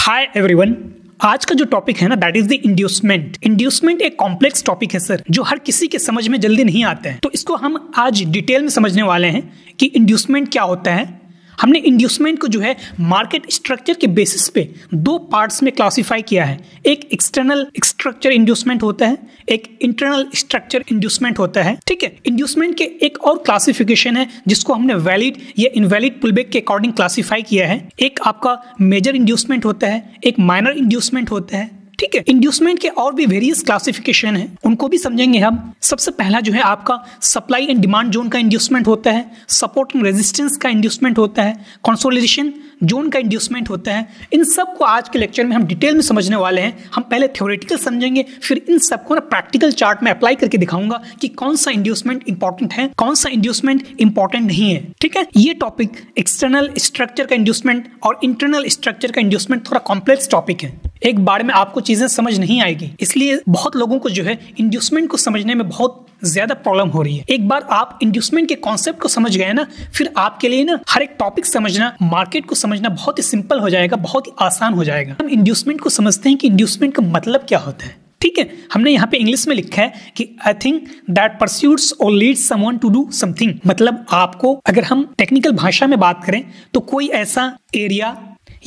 Hi everyone. आज का जो टॉपिक है ना that is the inducement. Inducement एक कॉम्प्लेक्स टॉपिक है सर, जो हर किसी के समझ में जल्दी नहीं आता है। तो इसको हम आज डिटेल में समझने वाले हैं कि इंड्यूसमेंट क्या होता है। हमने इंड्यूसमेंट को जो है मार्केट स्ट्रक्चर के बेसिस पे दो पार्ट्स में क्लासिफाई किया है। एक एक्सटर्नल स्ट्रक्चर इंड्यूसमेंट होता है, एक इंटरनल स्ट्रक्चर इंड्यूसमेंट होता है। ठीक है, इंड्यूसमेंट के एक और क्लासिफिकेशन है जिसको हमने वैलिड या इनवैलिड पुलबैक के अकॉर्डिंग क्लासिफाई किया है। एक आपका मेजर इंड्यूसमेंट होता है, एक माइनर इंड्यूसमेंट होता है। ठीक है, इंड्यूसमेंट के और भी वेरियस क्लासिफिकेशन है, उनको भी समझेंगे हम। सबसे पहला जो है आपका सप्लाई एंड डिमांड जोन का इंड्यूसमेंट होता है, सपोर्ट एंड रेजिस्टेंस का इंड्यूसमेंट होता है, कंसोलिडेशन जोन का इंड्यूसमेंट होता है। इन सब को आज के लेक्चर में हम डिटेल में समझने वाले हैं। हम पहले थ्योरेटिकल समझेंगे, फिर इन सबको ना प्रैक्टिकल चार्ट में अप्लाई करके दिखाऊंगा कि कौन सा इंड्यूसमेंट इंपॉर्टेंट है, कौन सा इंड्यूसमेंट इंपॉर्टेंट नहीं है। ठीक है, ये टॉपिक एक्सटर्नल स्ट्रक्चर का इंड्यूसमेंट और इंटरनल स्ट्रक्चर का इंड्यूसमेंट थोड़ा कॉम्प्लेक्स टॉपिक है। एक बार में आपको चीजें समझ नहीं आएगी, इसलिए बहुत लोगों को जो है इंड्यूसमेंट को समझने में बहुत ज्यादा प्रॉब्लम हो रही है। एक बार आप इंड्यूसमेंट के कॉन्सेप्ट को समझ गए ना, फिर आपके लिए ना हर एक टॉपिक समझना, मार्केट को समझना बहुत ही सिंपल हो जाएगा, बहुत ही आसान हो जाएगा। हम इंड्यूसमेंट को समझते हैं कि इंड्यूसमेंट का मतलब क्या होता है। ठीक है, हमने यहाँ पे इंग्लिश में लिखा है कि आई थिंक दैट परस्यूट्स और leads someone to do something. मतलब आपको, अगर हम टेक्निकल भाषा में बात करें तो कोई ऐसा एरिया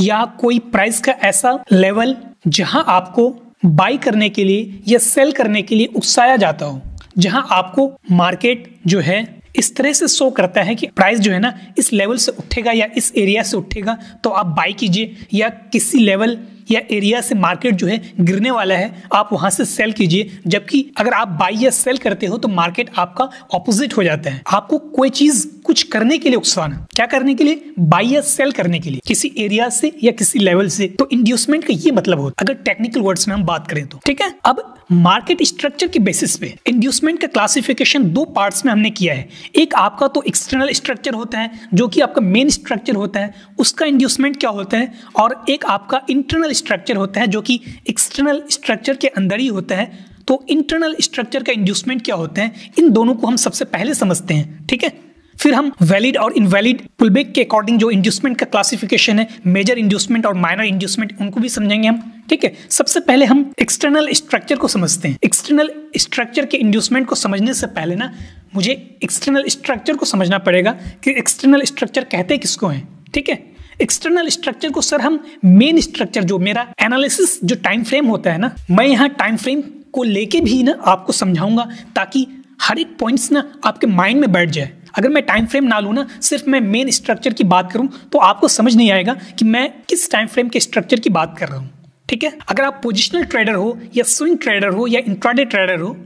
या कोई प्राइस का ऐसा लेवल जहां आपको बाई करने के लिए या सेल करने के लिए उकसाया जाता हो, जहां आपको मार्केट जो है इस तरह से शो करता है कि प्राइस जो है ना इस लेवल से उठेगा या इस एरिया से उठेगा तो आप बाई कीजिए, या किसी लेवल या एरिया से मार्केट जो है गिरने वाला है आप वहां से सेल कीजिए। जबकि अगर आप बाई या सेल करते हो तो मार्केट आपका ऑपोजिट हो जाता है। आपको कोई चीज कुछ करने के लिए उकसाना, क्या करने के लिए? बाई या सेल करने के लिए, किसी एरिया से या किसी लेवल से। तो इंड्यूसमेंट का ये मतलब होता है अगर टेक्निकल वर्ड्स में हम बात करें तो। ठीक है, अब मार्केट स्ट्रक्चर के बेसिस पे इंड्यूसमेंट का क्लासिफिकेशन दो पार्ट्स में हमने किया है। एक आपका तो एक्सटर्नल स्ट्रक्चर होता है जो कि आपका मेन स्ट्रक्चर होता है, उसका इंड्यूसमेंट क्या होता है, और एक आपका इंटरनल स्ट्रक्चर होता है जो कि एक्सटर्नल स्ट्रक्चर के अंदर ही होता है। तो इंटरनल स्ट्रक्चर का इंड्यूसमेंट क्या होता है, इन दोनों को हम सबसे पहले समझते हैं। ठीक है, फिर हम वैलिड और इनवैलिड पुलबैक के अकॉर्डिंग जो इंड्यूसमेंट का क्लासिफिकेशन है, मेजर इंड्यूसमेंट और माइनर इंड्यूसमेंट, उनको भी समझेंगे हम। ठीक है, सबसे पहले हम एक्सटर्नल स्ट्रक्चर को समझते हैं। एक्सटर्नल स्ट्रक्चर के इंड्यूसमेंट को समझने से पहले ना मुझे एक्सटर्नल स्ट्रक्चर को समझना पड़ेगा कि एक्सटर्नल स्ट्रक्चर कहते किसको हैं। ठीक है, एक्सटर्नल स्ट्रक्चर को सर हम मेन स्ट्रक्चर, जो मेरा एनालिसिस जो टाइम फ्रेम होता है ना, मैं यहाँ टाइम फ्रेम को लेके भी ना आपको समझाऊंगा ताकि हर एक पॉइंट्स ना आपके माइंड में बैठ जाए। अगर मैं टाइम फ्रेम ना लूँ ना, सिर्फ मैं मेन स्ट्रक्चर की बात करूं तो आपको समझ नहीं आएगा कि मैं किस टाइम फ्रेम के स्ट्रक्चर की बात कर रहा हूं। ठीक है, अगर आप पोजिशनल ट्रेडर हो या स्विंग ट्रेडर हो या इंट्राडे ट्रेडर हो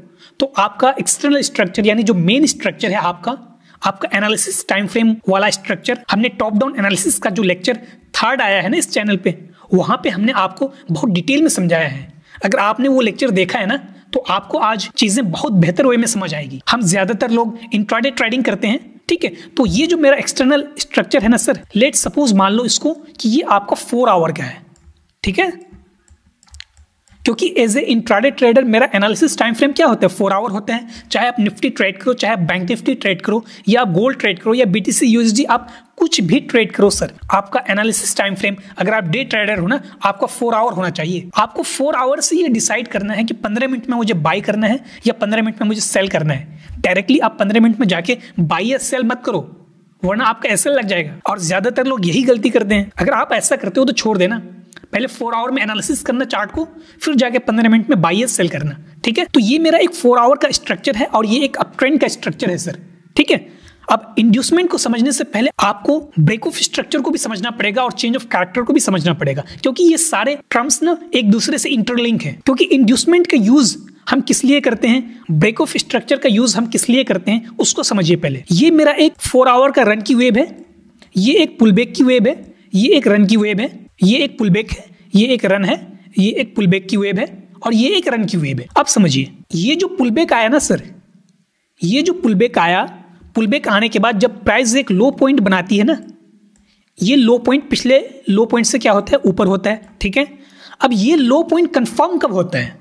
तो आपका एक्सटर्नल स्ट्रक्चर यानी जो मेन स्ट्रक्चर है आपका एनालिसिस टाइम फ्रेम वाला स्ट्रक्चर, हमने टॉप डाउन एनालिसिस का जो लेक्चर 3rd आया है ना इस चैनल पे, वहां पे हमने आपको बहुत डिटेल में समझाया है। अगर आपने वो लेक्चर देखा है ना तो आपको आज चीजें बहुत बेहतर वे में समझ आएगी। हम ज्यादातर लोग इंट्राडे ट्रेडिंग करते हैं। ठीक है, तो ये जो मेरा एक्सटर्नल स्ट्रक्चर है ना सर, लेट सपोज मान लो इसको कि ये आपका 4 आवर का है। ठीक है, क्योंकि एज ए इंट्राडे ट्रेडर मेरा एनालिसिस टाइम फ्रेम क्या होता है, 4 आवर होता है। चाहे आप निफ्टी ट्रेड करो, चाहे आप बैंक निफ्टी ट्रेड करो, या आप गोल्ड ट्रेड करो, या BTC USD, आप कुछ भी ट्रेड करो सर, आपका एनालिसिस टाइम फ्रेम, अगर आप डे ट्रेडर हो ना, आपका 4 आवर होना चाहिए। आपको 4 आवर से ये डिसाइड करना है कि 15 मिनट में मुझे बाई करना है या 15 मिनट में मुझे सेल करना है। डायरेक्टली आप 15 मिनट में जाके बाई या सेल मत करो, वरना आपका एसएल लग जाएगा। और ज्यादातर लोग यही गलती करते हैं। अगर आप ऐसा करते हो तो छोड़ देना, पहले 4 आवर में एनालिसिस करना चार्ट को, फिर जाके 15 मिनट में बाई या सेल करना। ठीक है, तो ये मेरा एक 4 आवर का स्ट्रक्चर है और ये एक अप ट्रेंड का स्ट्रक्चर है सर। ठीक है, अब इंड्यूसमेंट को समझने से पहले आपको ब्रेक ऑफ स्ट्रक्चर को भी समझना पड़ेगा और चेंज ऑफ कैरेक्टर को भी समझना पड़ेगा, क्योंकि ये सारे टर्म्स ना एक दूसरे से इंटरलिंक है। क्योंकि इंड्यूसमेंट का यूज हम किस लिए करते हैं, ब्रेक ऑफ स्ट्रक्चर का यूज हम किस लिए करते हैं, उसको समझिए पहले। ये मेरा एक 4 आवर का रन की वेव है, ये एक पुलबैक की वेव है, ये एक रन की वेव है, ये एक पुलबैक है, ये एक रन है, ये एक पुलबैक की वेव है, और ये एक रन की वेव है। अब समझिए, ये जो पुलबैक आया ना सर, ये जो पुलबैक आया, पुलबैक आने के बाद जब प्राइस एक लो पॉइंट बनाती है ना, ये लो पॉइंट पिछले लो पॉइंट से क्या होता है, ऊपर होता है। ठीक है, अब ये लो पॉइंट कंफर्म कब होता है,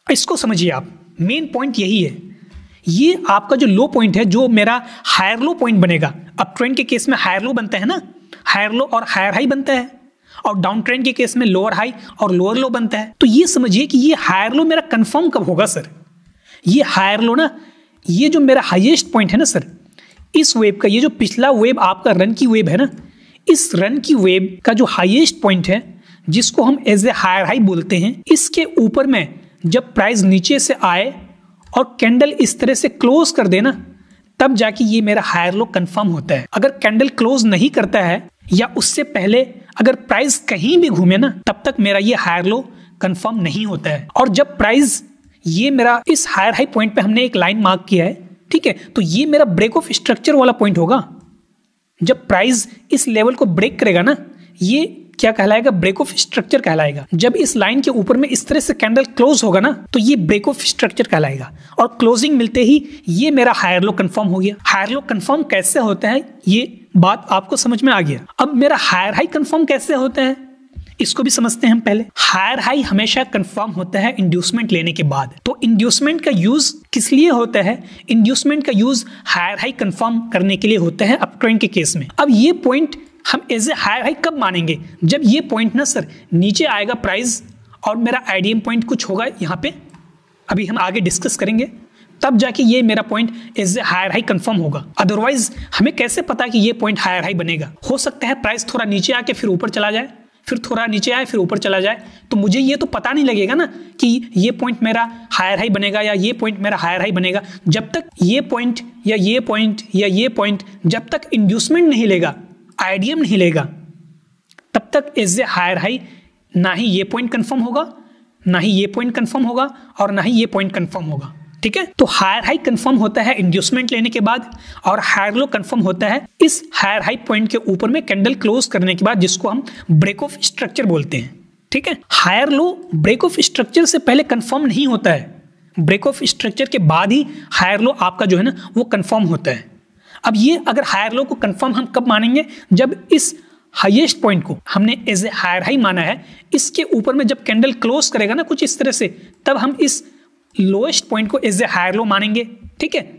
इसको समझिए आप। मेन पॉइंट यही है, ये आपका जो लो पॉइंट है, जो मेरा हायर लो पॉइंट बनेगा। अब ट्रेंड के केस में हायर लो बनता है ना, हायर लो और हायर हाई बनता है, और डाउन ट्रेंड के केस में लोअर हाई और लोअर लो बनता है। तो ये समझिए कि ये हायर लो मेरा कंफर्म कब होगा सर? ये हायर लो ना, ये जो मेरा हाईएस्ट पॉइंट है ना सर, इस वेव का, ये जो पिछला वेव आपका रन की वेव है ना, इस रन की वेव का जो हाईएस्ट पॉइंट है जिसको हम एज ए हायर हाई बोलते हैं, इसके ऊपर में जब प्राइस नीचे से आए और कैंडल इस तरह से क्लोज कर देना, तब जाके ये मेरा हायर लो कंफर्म होता है। अगर कैंडल क्लोज नहीं करता है या उससे पहले अगर प्राइस कहीं भी घूमे ना, तब तक मेरा ये हायर लो कंफर्म नहीं होता है। और जब प्राइस ये मेरा इस हायर हाई पॉइंट पे हमने एक लाइन मार्क किया है, ठीक है, तो ये मेरा ब्रेक ऑफ स्ट्रक्चर वाला पॉइंट होगा। जब प्राइस इस लेवल को ब्रेक करेगा ना, ये क्या कहलाएगा? ब्रेक ऑफ स्ट्रक्चर कहलाएगा। जब इस लाइन के ऊपर में इस तरह से कैंडल क्लोज होगा ना, तो ये ब्रेक ऑफ स्ट्रक्चर कहलाएगा और क्लोजिंग मिलते ही ये मेरा हायर लो कंफर्म हो गया। हायर लो कंफर्म कैसे होता है, ये बात आपको समझ में आ गया। अब मेरा हायर हाई कंफर्म कैसे होता है, इसको भी समझते हैं हम पहले। हायर हाई हमेशा कंफर्म होता है इंड्यूसमेंट लेने के बाद। तो इंड्यूसमेंट का यूज किस लिए होता है? इंड्यूसमेंट का यूज हायर हाई कंफर्म करने के लिए होता है अप ट्रेंड के केस में। अब ये पॉइंट हम एज ए हायर हाई कब मानेंगे? जब ये पॉइंट ना सर नीचे आएगा प्राइस और मेरा आईडीएम पॉइंट कुछ होगा यहाँ पे, अभी हम आगे डिस्कस करेंगे, तब जाके ये मेरा point as a higher high confirm होगा। अदरवाइज हमें कैसे पता कि ये पॉइंट हायर हाई बनेगा? हो सकता है प्राइस थोड़ा नीचे आके फिर ऊपर चला जाए, फिर थोड़ा नीचे आए फिर ऊपर चला जाए, तो मुझे ये तो पता नहीं लगेगा ना कि ये पॉइंट मेरा हायर हाई बनेगा या ये पॉइंट मेरा हायर हाई बनेगा। जब तक ये पॉइंट या ये पॉइंट या ये पॉइंट जब तक इंड्यूसमेंट नहीं लेगा, आईडीएम नहीं लेगा, तब तक एज ए हायर हाई ना ही ये पॉइंट कंफर्म होगा, ना ही ये पॉइंट कंफर्म होगा और ना ही ये पॉइंट कंफर्म होगा। ठीक है, तो हायर हाई कंफर्म होता है इंड्यूसमेंट लेने के बाद और हायर लो कंफर्म होता है इस हायर हाई पॉइंट के ऊपर में कैंडल क्लोज करने के बाद, जिसको हम ब्रेक ऑफ स्ट्रक्चर बोलते हैं। ठीक है, higher low break of structure से पहले कंफर्म नहीं होता है, ब्रेक ऑफ स्ट्रक्चर के बाद ही हायर लो आपका जो है ना वो कंफर्म होता है। अब ये अगर हायर लो को कंफर्म हम कब मानेंगे? जब इस हाईएस्ट पॉइंट को हमने एज ए हायर हाई माना है, इसके ऊपर में जब कैंडल क्लोज करेगा ना कुछ इस तरह से, तब हम इस लोएस्ट पॉइंट को एज ए हायर लो मानेंगे। ठीक है,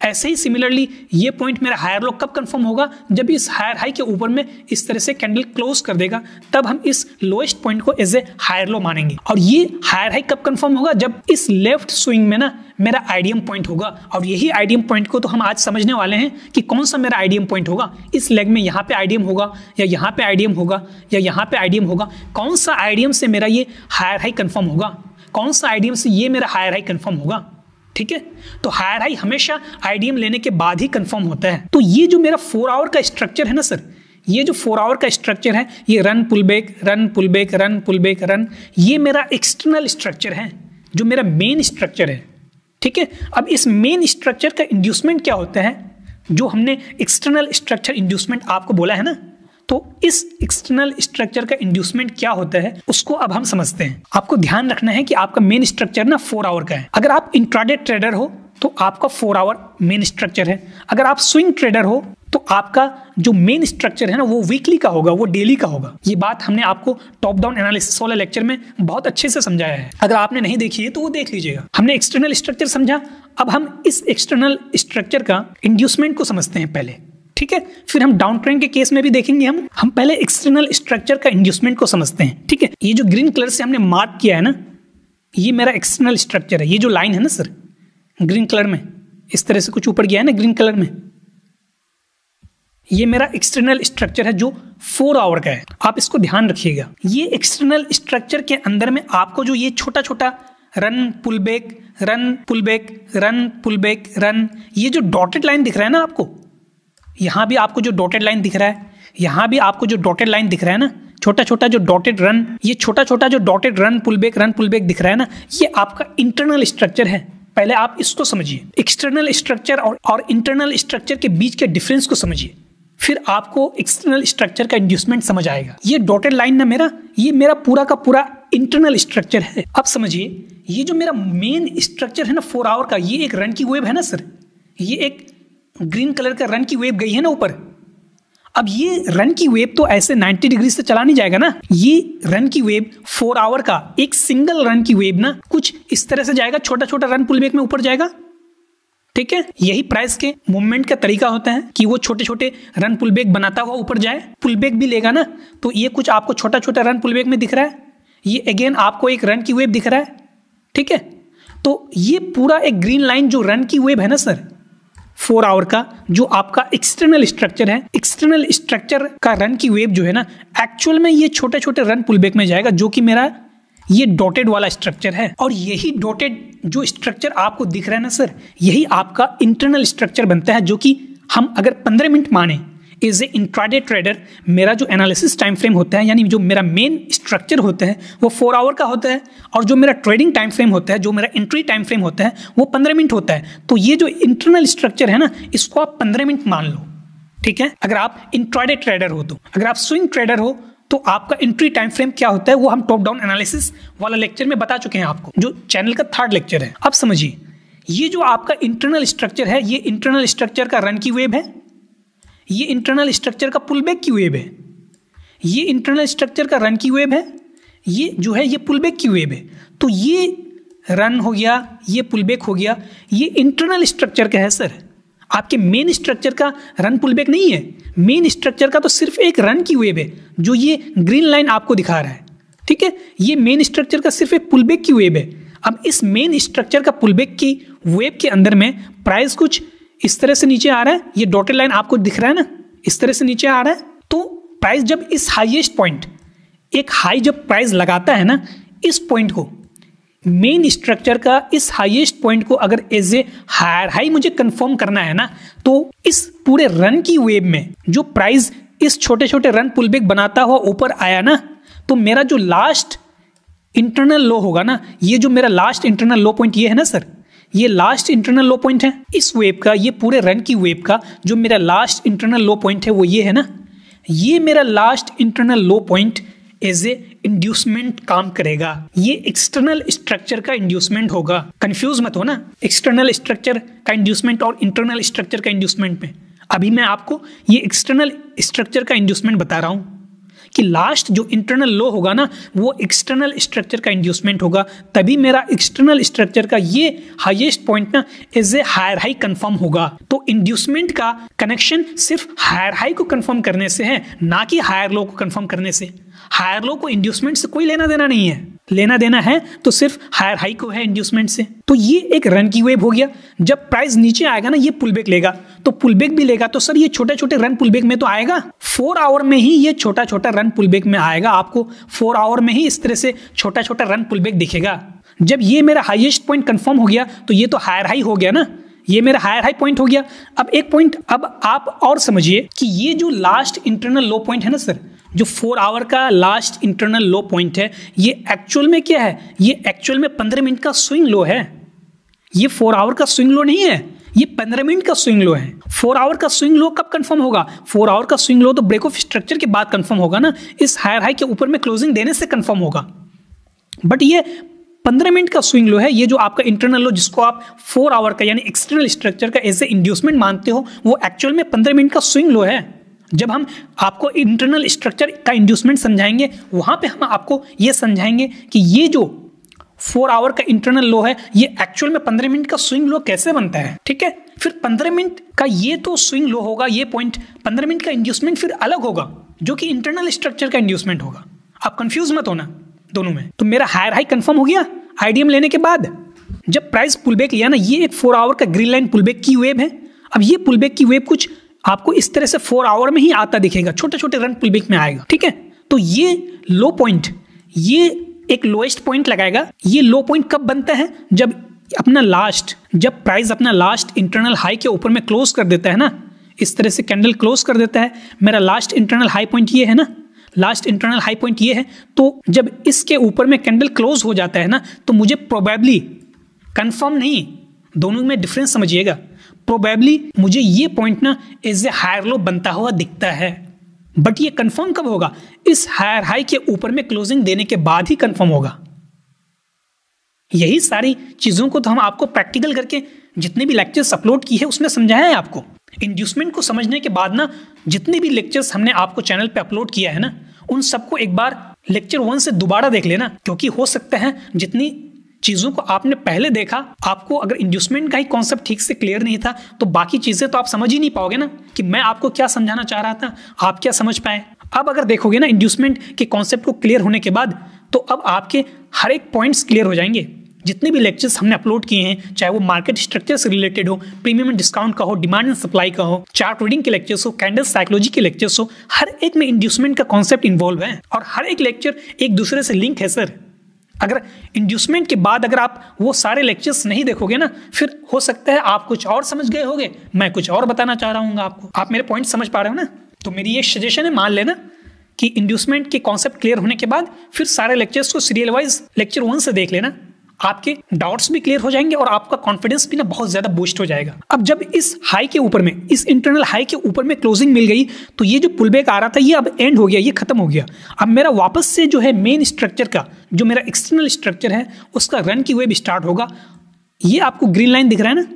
ऐसे ही सिमिलरली ये पॉइंट मेरा हायर लो कब कंफर्म होगा? जब इस हायर हाई के ऊपर में इस तरह से कैंडल क्लोज कर देगा, तब हम इस लोएस्ट पॉइंट को एज ए हायर लो मानेंगे। और ये हायर हाई कब कंफर्म होगा? जब इस लेफ्ट स्विंग में ना मेरा आईडीएम पॉइंट होगा। और यही आईडीएम पॉइंट को तो हम आज समझने वाले हैं कि कौन सा मेरा आईडीएम पॉइंट होगा। इस लेग में यहाँ पे आईडीएम होगा या यहाँ पे आईडीएम होगा या यहाँ पे आईडीएम होगा, कौन सा आईडीएम से मेरा ये हायर हाई कंफर्म होगा, कौन सा आईडीएम से ये मेरा हायर हाई कंफर्म होगा। ठीक है, तो हायर हाई हमेशा आईडीएम लेने के बाद ही कंफर्म होता है। तो ये जो मेरा 4 आवर का स्ट्रक्चर है ना सर, ये जो 4 आवर का स्ट्रक्चर है, ये run pull back run pull back run pull back run, ये मेरा एक्सटर्नल स्ट्रक्चर है, जो मेरा मेन स्ट्रक्चर है। ठीक है, अब इस मेन स्ट्रक्चर का इंड्यूसमेंट क्या होता है? जो हमने एक्सटर्नल स्ट्रक्चर इंड्यूसमेंट आपको बोला है ना, तो इस एक्सटर्नल स्ट्रक्चर का इंड्यूसमेंट क्या होता है उसको अब हम समझते हैं। आपको ध्यान रखना है कि आपका मेन स्ट्रक्चर ना 4 आवर का है। अगर आप इंट्राडे ट्रेडर हो तो आपका 4 आवर मेन स्ट्रक्चर है। अगर आप स्विंग ट्रेडर हो तो आपका जो मेन स्ट्रक्चर है ना वो वीकली का होगा, वो डेली का होगा। ये बात हमने आपको टॉप डाउन एनालिसिस वाले लेक्चर में बहुत अच्छे से समझाया है। अगर आपने नहीं देखी है तो वो देख लीजिएगा। हमने एक्सटर्नल स्ट्रक्चर समझा, अब हम इस एक्सटर्नल स्ट्रक्चर का इंड्यूसमेंट को समझते हैं पहले। ठीक है, फिर हम डाउन ट्रेंड के केस में भी देखेंगे। हम पहले एक्सटर्नल स्ट्रक्चर का इंड्यूसमेंट को समझते हैं। ठीक है, ये जो ग्रीन कलर से हमने मार्क किया है ना, ये मेरा एक्सटर्नल स्ट्रक्चर है। ये जो लाइन है ना सर ग्रीन कलर में इस तरह से कुछ ऊपर गया है ना ग्रीन कलर में, ये मेरा एक्सटर्नल स्ट्रक्चर है जो 4 आवर का है। आप इसको ध्यान रखिएगा। ये एक्सटर्नल स्ट्रक्चर के अंदर में आपको जो ये छोटा छोटा run pull back run pull back run pull back run, ये जो डॉटेड लाइन दिख रहा है ना आपको, यहाँ भी आपको जो डॉटेड लाइन दिख रहा है, यहाँ भी आपको जो डॉटेड लाइन दिख रहा है ना, छोटा छोटा जो डॉटेड रन, ये छोटा छोटा जो डॉटेड रन पुल बैक दिख रहा है ना, ये आपका इंटरनल स्ट्रक्चर है। पहले आप इसको समझिए, एक्सटर्नल स्ट्रक्चर और इंटरनल स्ट्रक्चर के बीच के डिफरेंस को समझिए, फिर आपको एक्सटर्नल स्ट्रक्चर का इंड्यूसमेंट समझ आएगा। ये डॉटेड लाइन ना मेरा, ये मेरा पूरा का पूरा इंटरनल स्ट्रक्चर है। अब समझिए, ये जो मेरा मेन स्ट्रक्चर है ना 4 आवर का, ये एक रन की वेव है ना सर, ये एक ग्रीन कलर का रन की वेव गई है ना ऊपर। अब ये रन की वेव तो ऐसे 90 डिग्री से चला नहीं जाएगा ना, ये रन की वेव 4 आवर का एक सिंगल रन की वेव ना कुछ इस तरह से जाएगा, छोटा छोटा रन पुल बैक में ऊपर जाएगा, ठीक है, यही प्राइस के मूवमेंट का तरीका होता है कि वो छोटे छोटे रन पुल बैक बनाता हुआ ऊपर जाए। पुल बैक भी लेगा ना, तो ये कुछ आपको छोटा छोटा रन पुल बैक में दिख रहा है, ये अगेन आपको एक रन की वेव दिख रहा है। ठीक है, तो ये पूरा एक ग्रीन लाइन जो रन की वेव है ना सर 4 आवर का, जो आपका एक्सटर्नल स्ट्रक्चर है, एक्सटर्नल स्ट्रक्चर का रन की वेव जो है ना, एक्चुअल में ये छोटे छोटे रन पुल बैक में जाएगा, जो कि मेरा ये डॉटेड वाला स्ट्रक्चर है। और यही डॉटेड जो स्ट्रक्चर आपको दिख रहा है ना सर, यही आपका इंटरनल स्ट्रक्चर बनता है, जो कि हम अगर 15 मिनट माने एज ए इंट्राडे ट्रेडर, मेरा जो एनालिसिस टाइम फ्रेम होता है, यानी जो मेरा मेन स्ट्रक्चर होता है वो 4 आवर का होता है, और जो मेरा ट्रेडिंग टाइम फ्रेम होता है, जो मेरा एंट्री टाइम फ्रेम होता है, वो 15 मिनट होता है। तो ये जो इंटरनल स्ट्रक्चर है ना, इसको आप 15 मिनट मान लो। ठीक है, अगर आप इंट्राडे ट्रेडर हो तो, अगर आप स्विंग ट्रेडर हो तो आपका एंट्री टाइम फ्रेम क्या होता है वो हम टॉप डाउन एनालिसिस वाला लेक्चर में बता चुके हैं आपको, जो चैनल का 3rd लेक्चर है। अब समझिए, ये जो आपका इंटरनल स्ट्रक्चर है, ये इंटरनल स्ट्रक्चर का रन की वेव है, ये इंटरनल स्ट्रक्चर का पुल बैक की वेव है, ये इंटरनल स्ट्रक्चर का रन की वेव है, ये जो है ये पुल बैक की वेव है। तो ये रन हो गया, ये पुल बैक हो गया, ये इंटरनल स्ट्रक्चर का है सर, आपके मेन स्ट्रक्चर का रन पुल बैक नहीं है। मेन स्ट्रक्चर का तो सिर्फ एक रन की वेव है, जो ये ग्रीन लाइन आपको दिखा रहा है। ठीक है, ये मेन स्ट्रक्चर का सिर्फ एक पुल बैक की वेव है। अब इस मेन स्ट्रक्चर का पुल बैक की वेव के अंदर में प्राइस कुछ इस तरह से नीचे आ रहा है, ये डॉटेड लाइन आपको दिख रहा है ना, इस तरह से नीचे आ रहा है। तो प्राइस जब इस हाईएस्ट पॉइंट, एक हाई जब प्राइस लगाता है ना, इस पॉइंट को, मेन स्ट्रक्चर का इस हाईएस्ट पॉइंट को अगर एज ए हायर हाई मुझे कंफर्म करना है ना, तो इस पूरे रन की वेव में जो प्राइस इस छोटे छोटे रन पुल बैक बनाता हुआ ऊपर आया ना, तो मेरा जो लास्ट इंटरनल लो होगा ना, ये जो मेरा लास्ट इंटरनल लो पॉइंट ये है ना सर, ये लास्ट इंटरनल लो पॉइंट है इस वेव का, ये पूरे रन की वेव का जो मेरा लास्ट इंटरनल लो पॉइंट है वो ये है ना, ये मेरा last internal low point as a inducement काम करेगा। ये एक्सटर्नल स्ट्रक्चर का इंड्यूसमेंट होगा, कंफ्यूज मत हो ना एक्सटर्नल स्ट्रक्चर का इंड्यूसमेंट और इंटरनल स्ट्रक्चर का इंड्यूसमेंट में। अभी मैं आपको ये एक्सटर्नल स्ट्रक्चर का इंड्यूसमेंट बता रहा हूँ कि लास्ट जो इंटरनल लो होगा ना, वो एक्सटर्नल स्ट्रक्चर का इंड्यूसमेंट होगा, तभी मेरा एक्सटर्नल स्ट्रक्चर का ये हाईएस्ट पॉइंट ना as a higher high confirm होगा। तो इंड्यूसमेंट का कनेक्शन सिर्फ हायर हाई को कंफर्म करने से है, ना कि हायर लो को कंफर्म करने से। हायर लो को इंड्यूसमेंट से कोई लेना देना नहीं है, लेना देना है तो सिर्फ हायर हाई को है इंड्यूसमेंट से। तो ये एक रन की वेव हो गया। जब प्राइस नीचे आएगा ना, ये पुल बैक लेगा, तो पुल बैक भी लेगा, तो सर ये छोटे छोटे रन पुल बैक में तो आएगा। 4 आवर में ही ये छोटा छोटा रन पुल बैक में आएगा, आपको 4 आवर में ही इस तरह से छोटा छोटा रन पुल बैक दिखेगा। जब ये मेरा हाईएस्ट पॉइंट कंफर्म हो गया, तो ये तो हायर हाई हो गया ना, ये मेरा हायर हाई पॉइंट हो गया। अब एक पॉइंट अब आप और समझिए कि ये जो लास्ट इंटरनल लो पॉइंट है ना सर, जो 4 आवर का लास्ट इंटरनल लो पॉइंट है, ये एक्चुअल में क्या है, ये एक्चुअल में 15 मिनट का स्विंग लो है। ये 4 आवर का स्विंग लो नहीं है, ये 15 मिनट का स्विंग लो है। 4 आवर का स्विंग लो कब कंफर्म होगा? 4 आवर का स्विंग लो तो ब्रेक ऑफ स्ट्रक्चर के बाद कंफर्म होगा ना, इस हायर हाई के ऊपर में क्लोजिंग देने से कंफर्म होगा। बट ये 15 मिनट का स्विंग लो है, ये जो आपका इंटरनल लो जिसको आप 4 आवर का यानी एक्सटर्नल स्ट्रक्चर का एज ए इंड्यूसमेंट मानते हो, वो एक्चुअल में 15 मिनट का स्विंग लो है। जब हम आपको इंटरनल स्ट्रक्चर का इंड्यूसमेंट समझाएंगे, वहां पे हम आपको ये समझाएंगे कि ये जो 4 आवर का इंटरनल लो है, ये एक्चुअल में 15 मिनट का स्विंग लो कैसे बनता है। ठीक है, फिर 15 मिनट का ये तो स्विंग लो होगा, ये पॉइंट 15 मिनट का इंड्यूसमेंट फिर अलग होगा, जो कि इंटरनल स्ट्रक्चर का इंड्यूसमेंट होगा। आप कंफ्यूज मत होना दोनों में। तो मेरा हायर हाई कंफर्म हो गया आईडीएम लेने के बाद। जब प्राइस पुलबैक लिया ना, ये एक 4 आवर का ग्रीन लाइन पुलबैक की वेव है। अब ये पुलबैक की वेव कुछ आपको इस तरह से 4 आवर में ही आता दिखेगा, छोटे छोटे रन पुलबैक में आएगा। ठीक है, तो ये लो पॉइंट, ये एक लोएस्ट पॉइंट लगाएगा। ये लो पॉइंट कब बनता है? जब अपना लास्ट, जब प्राइस अपना लास्ट इंटरनल हाई के ऊपर में क्लोज कर देता है ना, इस तरह से कैंडल क्लोज कर देता है। मेरा लास्ट इंटरनल हाई पॉइंट ये है ना, लास्ट इंटरनल हाई पॉइंट ये है। तो जब इसके ऊपर में कैंडल क्लोज हो जाता है ना, तो मुझे प्रोबेबली, कंफर्म नहीं, दोनों में डिफरेंस समझिएगा, प्रोबेबली मुझे ये पॉइंट ना एज ए हायर लो बनता हुआ दिखता है। बट ये कंफर्म कब होगा? इस हायर हाई के ऊपर में क्लोजिंग देने के बाद ही कंफर्म होगा। यही सारी चीजों को तो हम आपको प्रैक्टिकल करके जितने भी लेक्चर्स अपलोड किए हैं उसमें समझाया है आपको। इंड्यूसमेंट को समझने के बाद ना, जितने भी लेक्चर्स हमने आपको चैनल पे अपलोड किया है ना, उन सबको एक बार लेक्चर 1 से दोबारा देख लेना, क्योंकि हो सकता है जितनी चीज़ों को आपने पहले देखा, आपको अगर इंड्यूसमेंट का ही कॉन्सेप्ट ठीक से क्लियर नहीं था तो बाकी चीज़ें तो आप समझ ही नहीं पाओगे ना कि मैं आपको क्या समझाना चाह रहा था, आप क्या समझ पाए। अब अगर देखोगे ना इंड्यूसमेंट के कॉन्सेप्ट को क्लियर होने के बाद, तो अब आपके हर एक पॉइंट्स क्लियर हो जाएंगे। जितने भी लेक्चर्स हमने अपलोड किए हैं, चाहे वो मार्केट स्ट्रक्चर से रिलेटेड हो, प्रीमियम एंड डिस्काउंट का हो, डिमांड एंड सप्लाई का हो, चार्ट रीडिंग के लेक्चर्स हो, कैंडल साइकोलॉजी के लेक्चर्स हो, हर एक में इंड्यूसमेंट का कॉन्सेप्ट इन्वॉल्व है और हर एक लेक्चर एक दूसरे से लिंक है सर। अगर इंड्यूसमेंट के बाद अगर आप वो सारे लेक्चर्स नहीं देखोगे ना, फिर हो सकता है आप कुछ और समझ गए होगे, मैं कुछ और बताना चाह रहा हूँ आपको। आप मेरे पॉइंट समझ पा रहे हो ना? तो मेरी ये सजेशन है, मान लेना कि इंड्यूसमेंट के कॉन्सेप्ट क्लियर होने के बाद फिर सारे लेक्चर्स को सीरियल वाइज लेक्चर 1 से देख लेना, आपके डाउट्स भी क्लियर हो जाएंगे और आपका कॉन्फिडेंस भी ना बहुत ज्यादा बूस्ट हो जाएगा। अब जब इस हाई के ऊपर में, इस इंटरनल हाई के ऊपर में क्लोजिंग मिल गई, तो ये जो पुलबैक आ रहा था ये अब एंड हो गया, ये खत्म हो गया। अब मेरा वापस से जो है मेन स्ट्रक्चर का, जो मेरा एक्सटर्नल स्ट्रक्चर है, उसका रन की वेव स्टार्ट होगा। ये आपको ग्रीन लाइन दिख रहा है ना,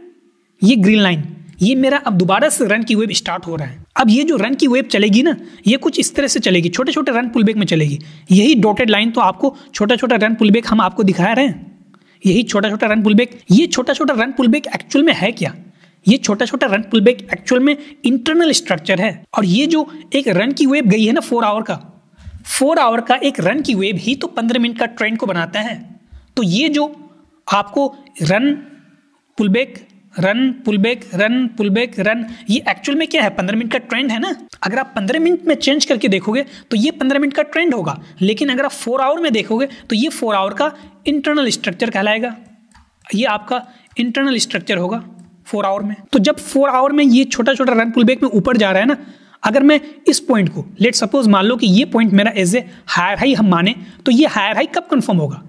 ये ग्रीन लाइन, ये मेरा अब दोबारा से रन की वेव स्टार्ट हो रहा है। अब ये जो रन की वेव चलेगी ना, ये कुछ इस तरह से चलेगी, छोटे छोटे रन पुलबैक में चलेगी। यही डॉटेड लाइन तो आपको छोटा छोटा रन पुलबैक हम आपको दिखा रहे हैं, यही छोटा छोटा रन पुलबैक। ये छोटा छोटा रन पुलबैक एक्चुअल में है क्या? ये छोटा छोटा रन पुलबैक एक्चुअल में इंटरनल स्ट्रक्चर है। और ये जो एक रन की वेव गई है ना 4 आवर का, 4 आवर का एक रन की वेव ही तो 15 मिनट का ट्रेंड को बनाता है। तो ये जो आपको run pullback, run pullback, run pullback, run, ये एक्चुअल में क्या है? 15 मिनट का ट्रेंड है ना। अगर आप 15 मिनट में चेंज करके देखोगे तो ये 15 मिनट का ट्रेंड होगा, लेकिन अगर आप 4 आवर में देखोगे तो ये 4 आवर का इंटरनल स्ट्रक्चर कहलाएगा। ये आपका इंटरनल स्ट्रक्चर होगा 4 आवर में। तो जब 4 आवर में ये छोटा छोटा रन पुलबैक में ऊपर जा रहा है ना, अगर मैं इस पॉइंट को लेट सपोज मान लो कि ये पॉइंट मेरा एज ए हायर हाई हम माने, तो ये हायर हाई कब कंफर्म होगा?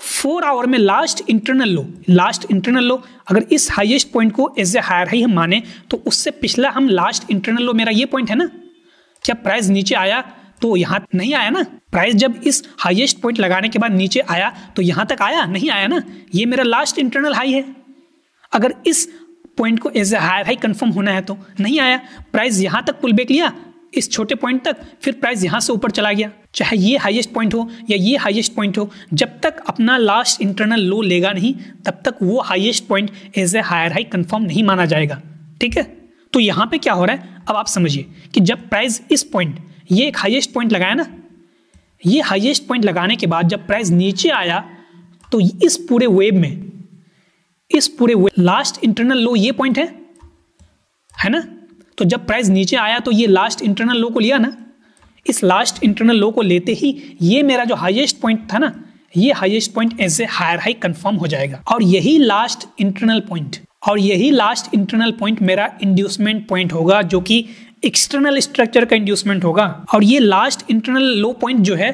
4 आवर में लास्ट इंटरनल लो, लास्ट इंटरनल लो अगर इस हाईएस्ट पॉइंट को एज ए हायर हाई हम माने, तो उससे पिछला हम लास्ट इंटरनल लो, मेरा ये पॉइंट है ना। क्या प्राइस नीचे आया तो यहां नहीं आया ना? प्राइस जब इस हाईएस्ट पॉइंट लगाने के बाद नीचे आया तो यहां तक आया नहीं, आया ना। ये मेरा लास्ट इंटरनल हाई है। अगर इस पॉइंट को as a higher high confirm होना है तो नहीं आया, प्राइस यहां तक पुल बैक लिया इस छोटे पॉइंट तक, फिर प्राइस यहां से ऊपर चला गया, चाहे ये हाईएस्ट पॉइंट हो या ये हाईएस्ट पॉइंट हो, जब तक अपना लास्ट इंटरनल लो लेगा नहीं तब तक वो highest point as a higher high confirm नहीं माना जाएगा। ठीक है, तो यहां पे क्या हो रहा है अब आप समझिए कि जब प्राइस इस पॉइंट, ये एक हाईएस्ट पॉइंट लगाया ना, ये हाईएस्ट पॉइंट लगाने के बाद जब प्राइस नीचे आया तो इस पूरे वेव में, इस पूरे लास्ट इंटरनल लो ये पॉइंट है ना। तो जब प्राइस नीचे आया तो ये लास्ट इंटरनल लो को लिया ना, इस लास्ट इंटरनल लो को लेते ही ये मेरा जो हाईएस्ट पॉइंट था ना, ये highest point as a higher high confirm हो जाएगा। और यही लास्ट इंटरनल पॉइंट, और यही लास्ट इंटरनल पॉइंट मेरा इंड्यूसमेंट पॉइंट होगा, जो कि एक्सटर्नल स्ट्रक्चर का इंड्यूसमेंट होगा। और ये लास्ट इंटरनल लो पॉइंट जो है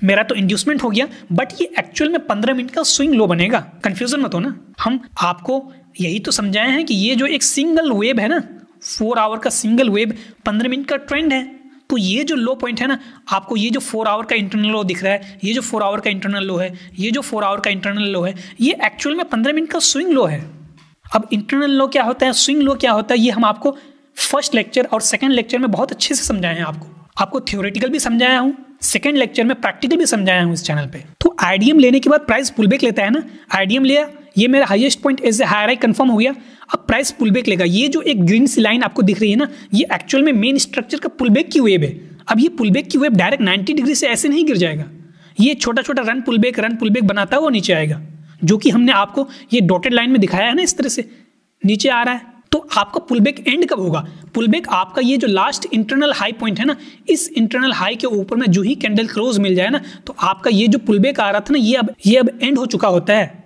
मेरा तो इंड्यूसमेंट हो गया, बट ये एक्चुअल में 15 मिनट का स्विंग लो बनेगा। कंफ्यूजन मत हो ना, हम आपको यही तो समझाए हैं कि ये जो एक सिंगल वेव है ना, 4 आवर का सिंगल वेव 15 मिनट का ट्रेंड है। तो ये जो लो पॉइंट है ना, आपको ये जो 4 आवर का इंटरनल लो दिख रहा है, ये जो 4 आवर का इंटरनल लो है, ये जो 4 आवर का इंटरनल लो है, ये एक्चुअल में 15 मिनट का स्विंग लो है। अब इंटरनल लो क्या होता है, स्विंग लो क्या होता है, ये हम आपको फर्स्ट लेक्चर और सेकंड लेक्चर में बहुत अच्छे से समझाए हैं। आपको थ्योरेटिकल भी समझाया हूँ, सेकंड लेक्चर में प्रैक्टिकल भी समझाया हूँ इस चैनल पे। तो आईडीएम लेने के बाद प्राइस पुलबैक लेता है ना, आईडीएम लिया, ये मेरा highest point as a higher high confirm हो गया। अब प्राइस पुलबैक लेगा, ये जो एक ग्रीन सी लाइन आपको दिख रही है ना, ये एक्चुअल में मेन स्ट्रक्चर का पुलबैक की वेव है। अब ये पुलबैक की वेव डायरेक्ट 90 डिग्री से ऐसे नहीं गिर जाएगा, ये छोटा छोटा रन पुलबैक बनाता हुआ नीचे आएगा, जो कि हमने आपको ये डॉटेड लाइन में दिखाया है ना, इस तरह से नीचे आ रहा है। तो आपका पुलबैक एंड कब होगा? पुलबैक आपका ये जो लास्ट इंटरनल हाई पॉइंट है ना, इस इंटरनल हाई के ऊपर में जो ही कैंडल क्लोज मिल जाए ना, तो आपका ये जो पुलबैक आ रहा था ना, ये अब एंड हो चुका होता है।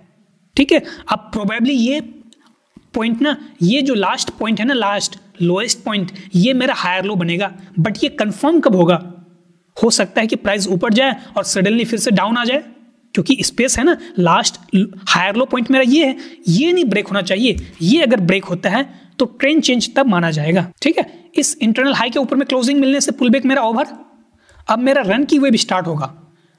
ठीक है, अब प्रोबेबली ये पॉइंट ना, ये जो लास्ट पॉइंट है ना, लास्ट लोएस्ट पॉइंट, ये मेरा हायर लो बनेगा। बट ये कंफर्म कब होगा? हो सकता है कि प्राइस ऊपर जाए और सडनली फिर से डाउन आ जाए, क्योंकि स्पेस है ना, लास्ट हायर लो पॉइंट मेरा ये है, ये नहीं ब्रेक होना चाहिए। ये अगर ब्रेक होता है तो ट्रेंड चेंज तब माना जाएगा। ठीक है, इस इंटरनल हाई के ऊपर में क्लोजिंग मिलने से पुलबैक मेरा ओवर। अब मेरा रन की वेव स्टार्ट होगा।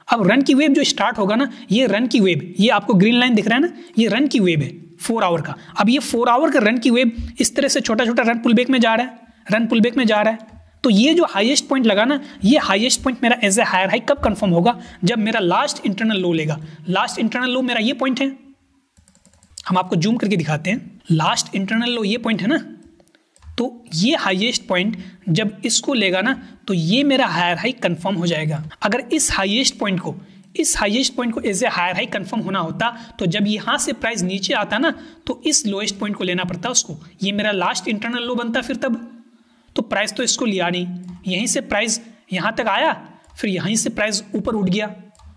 अब रन की वेव जो स्टार्ट होगा ना, ये रन की वेव, ये आपको ग्रीन लाइन दिख रहा है ना, ये रन की वेव है 4 आवर का। अब ये 4 आवर का रन की वेव इस तरह से छोटा छोटा रन पुलबैक में जा रहा है, रन पुलबैक में जा रहा है। तो ये जो हाईएस्ट पॉइंट लगा ना, ये हाईएस्ट पॉइंट मेरा एज ए हायर हाई कब कंफर्म होगा? जब मेरा लास्ट इंटरनल लो लेगा। लास्ट इंटरनल लो मेरा ये पॉइंट है, हम आपको जूम करके दिखाते हैं। लास्ट इंटरनल लो ये पॉइंट है ना, तो ये हाईएस्ट पॉइंट जब इसको लेगा ना, तो ये मेरा हायर हाई कंफर्म हो जाएगा। अगर इस हाईएस्ट पॉइंट को as a higher high confirm होना होता, तो जब यहाँ से प्राइस नीचे आता ना, तो इस लोएस्ट पॉइंट को लेना पड़ता उसको। ये मेरा लास्ट इंटरनल लो बनता फिर तब, तो प्राइस तो इसको लिया नहीं, यहीं से प्राइस यहाँ तक आया, फिर यहीं से प्राइस ऊपर उठ गया,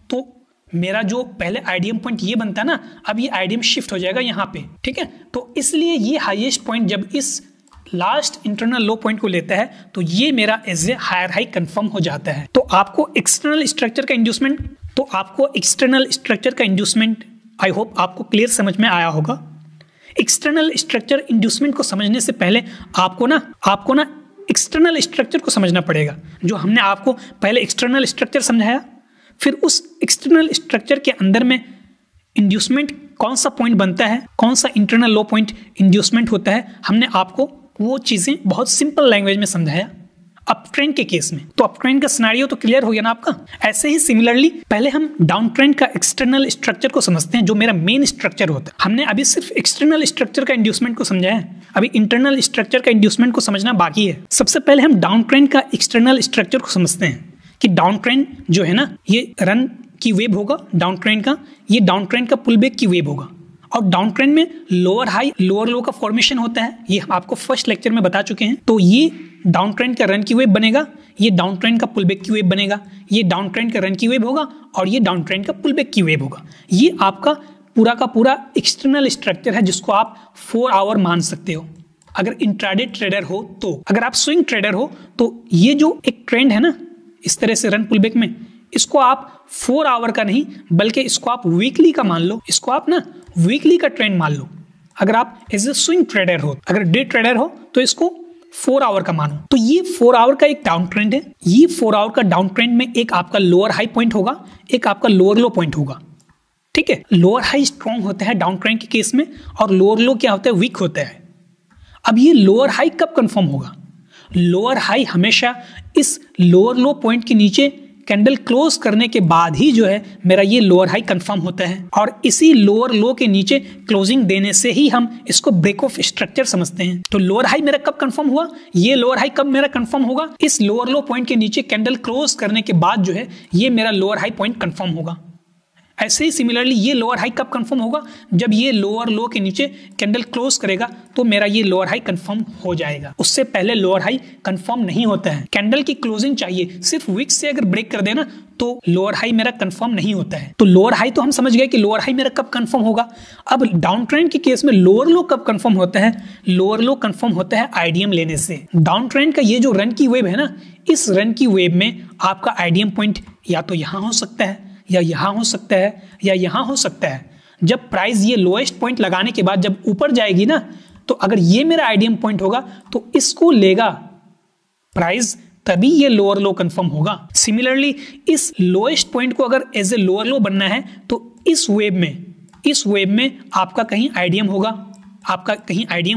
तो मेरा जो पहले आईडीएम पॉइंट ये बनता ना, अब ये आईडीएम शिफ्ट हो जाएगा यहाँ पे, ठीक है। तो इसलिए ये हाईएस्ट पॉइंट जब इस लास्ट इंटरनल लो पॉइंट को लेता है, तो ये मेरा as a higher high confirm हो जाता है। तो आपको एक्सटर्नल स्ट्रक्चर का इंड्यूसमेंट आई होप आपको क्लियर समझ में आया होगा। एक्सटर्नल स्ट्रक्चर इंड्यूसमेंट को समझने से पहले आपको ना एक्सटर्नल स्ट्रक्चर को समझना पड़ेगा। जो हमने आपको पहले एक्सटर्नल स्ट्रक्चर समझाया, फिर उस एक्सटर्नल स्ट्रक्चर के अंदर में इंड्यूसमेंट कौन सा पॉइंट बनता है, कौन सा इंटरनल लो पॉइंट इंड्यूसमेंट होता है, हमने आपको वो चीज़ें बहुत सिंपल लैंग्वेज में समझाया अप ट्रेंड के केस में। तो अप ट्रेंड का सिनेरियो तो क्लियर हो गया ना आपका। ऐसे ही सिमिलरली पहले हम डाउन ट्रेंड का एक्सटर्नल स्ट्रक्चर को समझते हैं, जो मेरा मेन स्ट्रक्चर होता है। हमने अभी सिर्फ एक्सटर्नल स्ट्रक्चर का इंड्यूसमेंट को समझा है, अभी इंटरनल स्ट्रक्चर का इंड्यूसमेंट को समझना बाकी है। सबसे पहले हम डाउन ट्रेंड का एक्सटर्नल स्ट्रक्चर को समझते हैं कि डाउन ट्रेंड जो है ना, ये रन की वेव होगा डाउन ट्रेंड का, ये डाउन ट्रेंड का पुल बैक की वेव होगा, और डाउन ट्रेंड में लोअर हाई लोअर लो का फॉर्मेशन होता है, ये हम आपको फर्स्ट लेक्चर में बता चुके हैं। तो ये डाउन ट्रेंड का रन की वेव बनेगा, ये डाउन ट्रेंड का पुल बैक की वेव बनेगा, ये डाउन ट्रेंड का रन की वेव होगा, और ये डाउन ट्रेंड का पुल बैक की वेव होगा। ये आपका पूरा का पूरा एक्सटर्नल स्ट्रक्चर है, जिसको आप 4 आवर मान सकते हो अगर इंट्राडे ट्रेडर हो तो। अगर आप स्विंग ट्रेडर हो तो ये जो एक ट्रेंड है ना, इस तरह से रन पुल बैक में, इसको आप 4 आवर का नहीं, बल्कि इसको आप वीकली का मान लो, इसको आप ना वीकली का ट्रेंड मान लो। अगर आप एज ए स्विंग ट्रेडर हो, अगर डे ट्रेडर हो, तो इसको 4 आवर का मानो। तो ये 4 आवर का एक डाउन ट्रेंड है। ये 4 आवर का डाउन ट्रेंड में एक आपका लोअर हाई पॉइंट होगा, एक आपका लोअर लो पॉइंट होगा, ठीक है। लोअर हाई स्ट्रॉन्ग होता है डाउन ट्रेंड के केस में, और लोअर लो क्या होता है, वीक होता है। अब ये लोअर हाई कब कंफर्म होगा? लोअर हाई हमेशा इस लोअर लो पॉइंट के नीचे कैंडल क्लोज करने के बाद ही जो है मेरा ये लोअर हाई कंफर्म होता है, और इसी लोअर लो के नीचे क्लोजिंग देने से ही हम इसको ब्रेक ऑफ स्ट्रक्चर समझते हैं। तो लोअर हाई मेरा कब कंफर्म हुआ? ये लोअर हाई कब मेरा कंफर्म होगा? इस लोअर लो पॉइंट के नीचे कैंडल क्लोज करने के बाद जो है ये मेरा लोअर हाई पॉइंट कंफर्म होगा। ऐसे ही सिमिलरली ये लोअर हाई कब कंफर्म होगा? जब ये लोअर लो के नीचे कैंडल क्लोज करेगा, तो मेरा ये लोअर हाई कंफर्म हो जाएगा। उससे पहले लोअर हाई कंफर्म नहीं होता है, कैंडल की क्लोजिंग चाहिए। सिर्फ विक से अगर ब्रेक कर देना तो लोअर हाई मेरा कंफर्म नहीं होता है। तो लोअर हाई तो हम समझ गए कि लोअर हाई मेरा कब कंफर्म होगा। अब डाउन ट्रेंड के केस में लोअर लो कब कंफर्म होता है? लोअर लो कंफर्म होता है आईडीएम लेने से। डाउन ट्रेंड का ये जो रन की वेव है ना, इस रन की वेव में आपका आईडीएम पॉइंट या तो यहाँ हो सकता है, या यहाँ हो सकता है, या यहाँ हो सकता है। जब प्राइस ये लोएस्ट पॉइंट लगाने के बाद जब ऊपर जाएगी ना, तो अगर ये मेरा आईडीएम पॉइंट होगा तो इसको लेगा प्राइस, तभी ये लोअर लो कंफर्म होगा। सिमिलरली इस लोएस्ट पॉइंट को अगर एज ए लोअर लो बनना है, तो इस वेव में आपका कहीं आईडीएम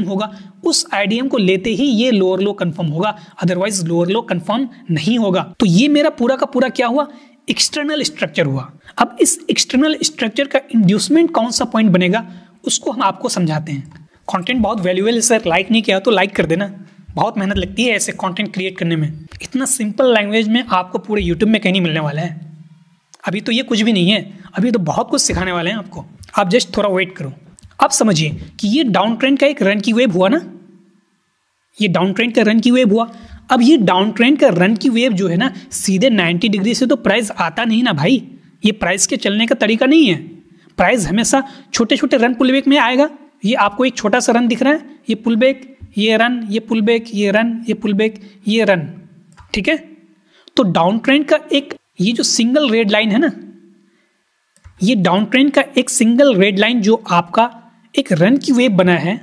होगा, उस आईडीएम को लेते ही ये लोअर लो कंफर्म होगा, अदरवाइज लोअर लो कंफर्म नहीं होगा। तो ये मेरा पूरा का पूरा क्या हुआ? एक्सटर्नल स्ट्रक्चर हुआ। अब इस एक्सटर्नल स्ट्रक्चर का इंड्यूसमेंट कौन सा पॉइंट बनेगा, उसको हम आपको समझाते हैं। कंटेंट बहुत वैल्यूएबल है सर, लाइक नहीं किया तो लाइक कर देना, बहुत मेहनत लगती है ऐसे कंटेंट क्रिएट करने में। इतना सिंपल लैंग्वेज में आपको पूरे यूट्यूब में कहीं नहीं मिलने वाला है। अभी तो ये कुछ भी नहीं है, अभी तो बहुत कुछ सिखाने वाले हैं आपको, आप जस्ट थोड़ा वेट करो। अब समझिए कि ये डाउन ट्रेंड का एक रन की वेव हुआ ना, ये डाउन ट्रेंड का रन की वेव हुआ। अब ये डाउन ट्रेंड का रन की वेव जो है ना, सीधे 90 डिग्री से तो प्राइस आता नहीं ना भाई, ये प्राइस के चलने का तरीका नहीं है। प्राइस हमेशा छोटे छोटे रन पुल बैक में आएगा। ये आपको एक छोटा सा रन दिख रहा है, ये पुल बैक, ये रन, ये पुल बैक, ये रन, ये पुल बैक, ये रन, ठीक है। तो डाउन ट्रेंड का एक ये जो सिंगल रेड लाइन है ना, ये डाउन ट्रेंड का एक सिंगल रेड लाइन जो आपका एक रन की वेव बना है,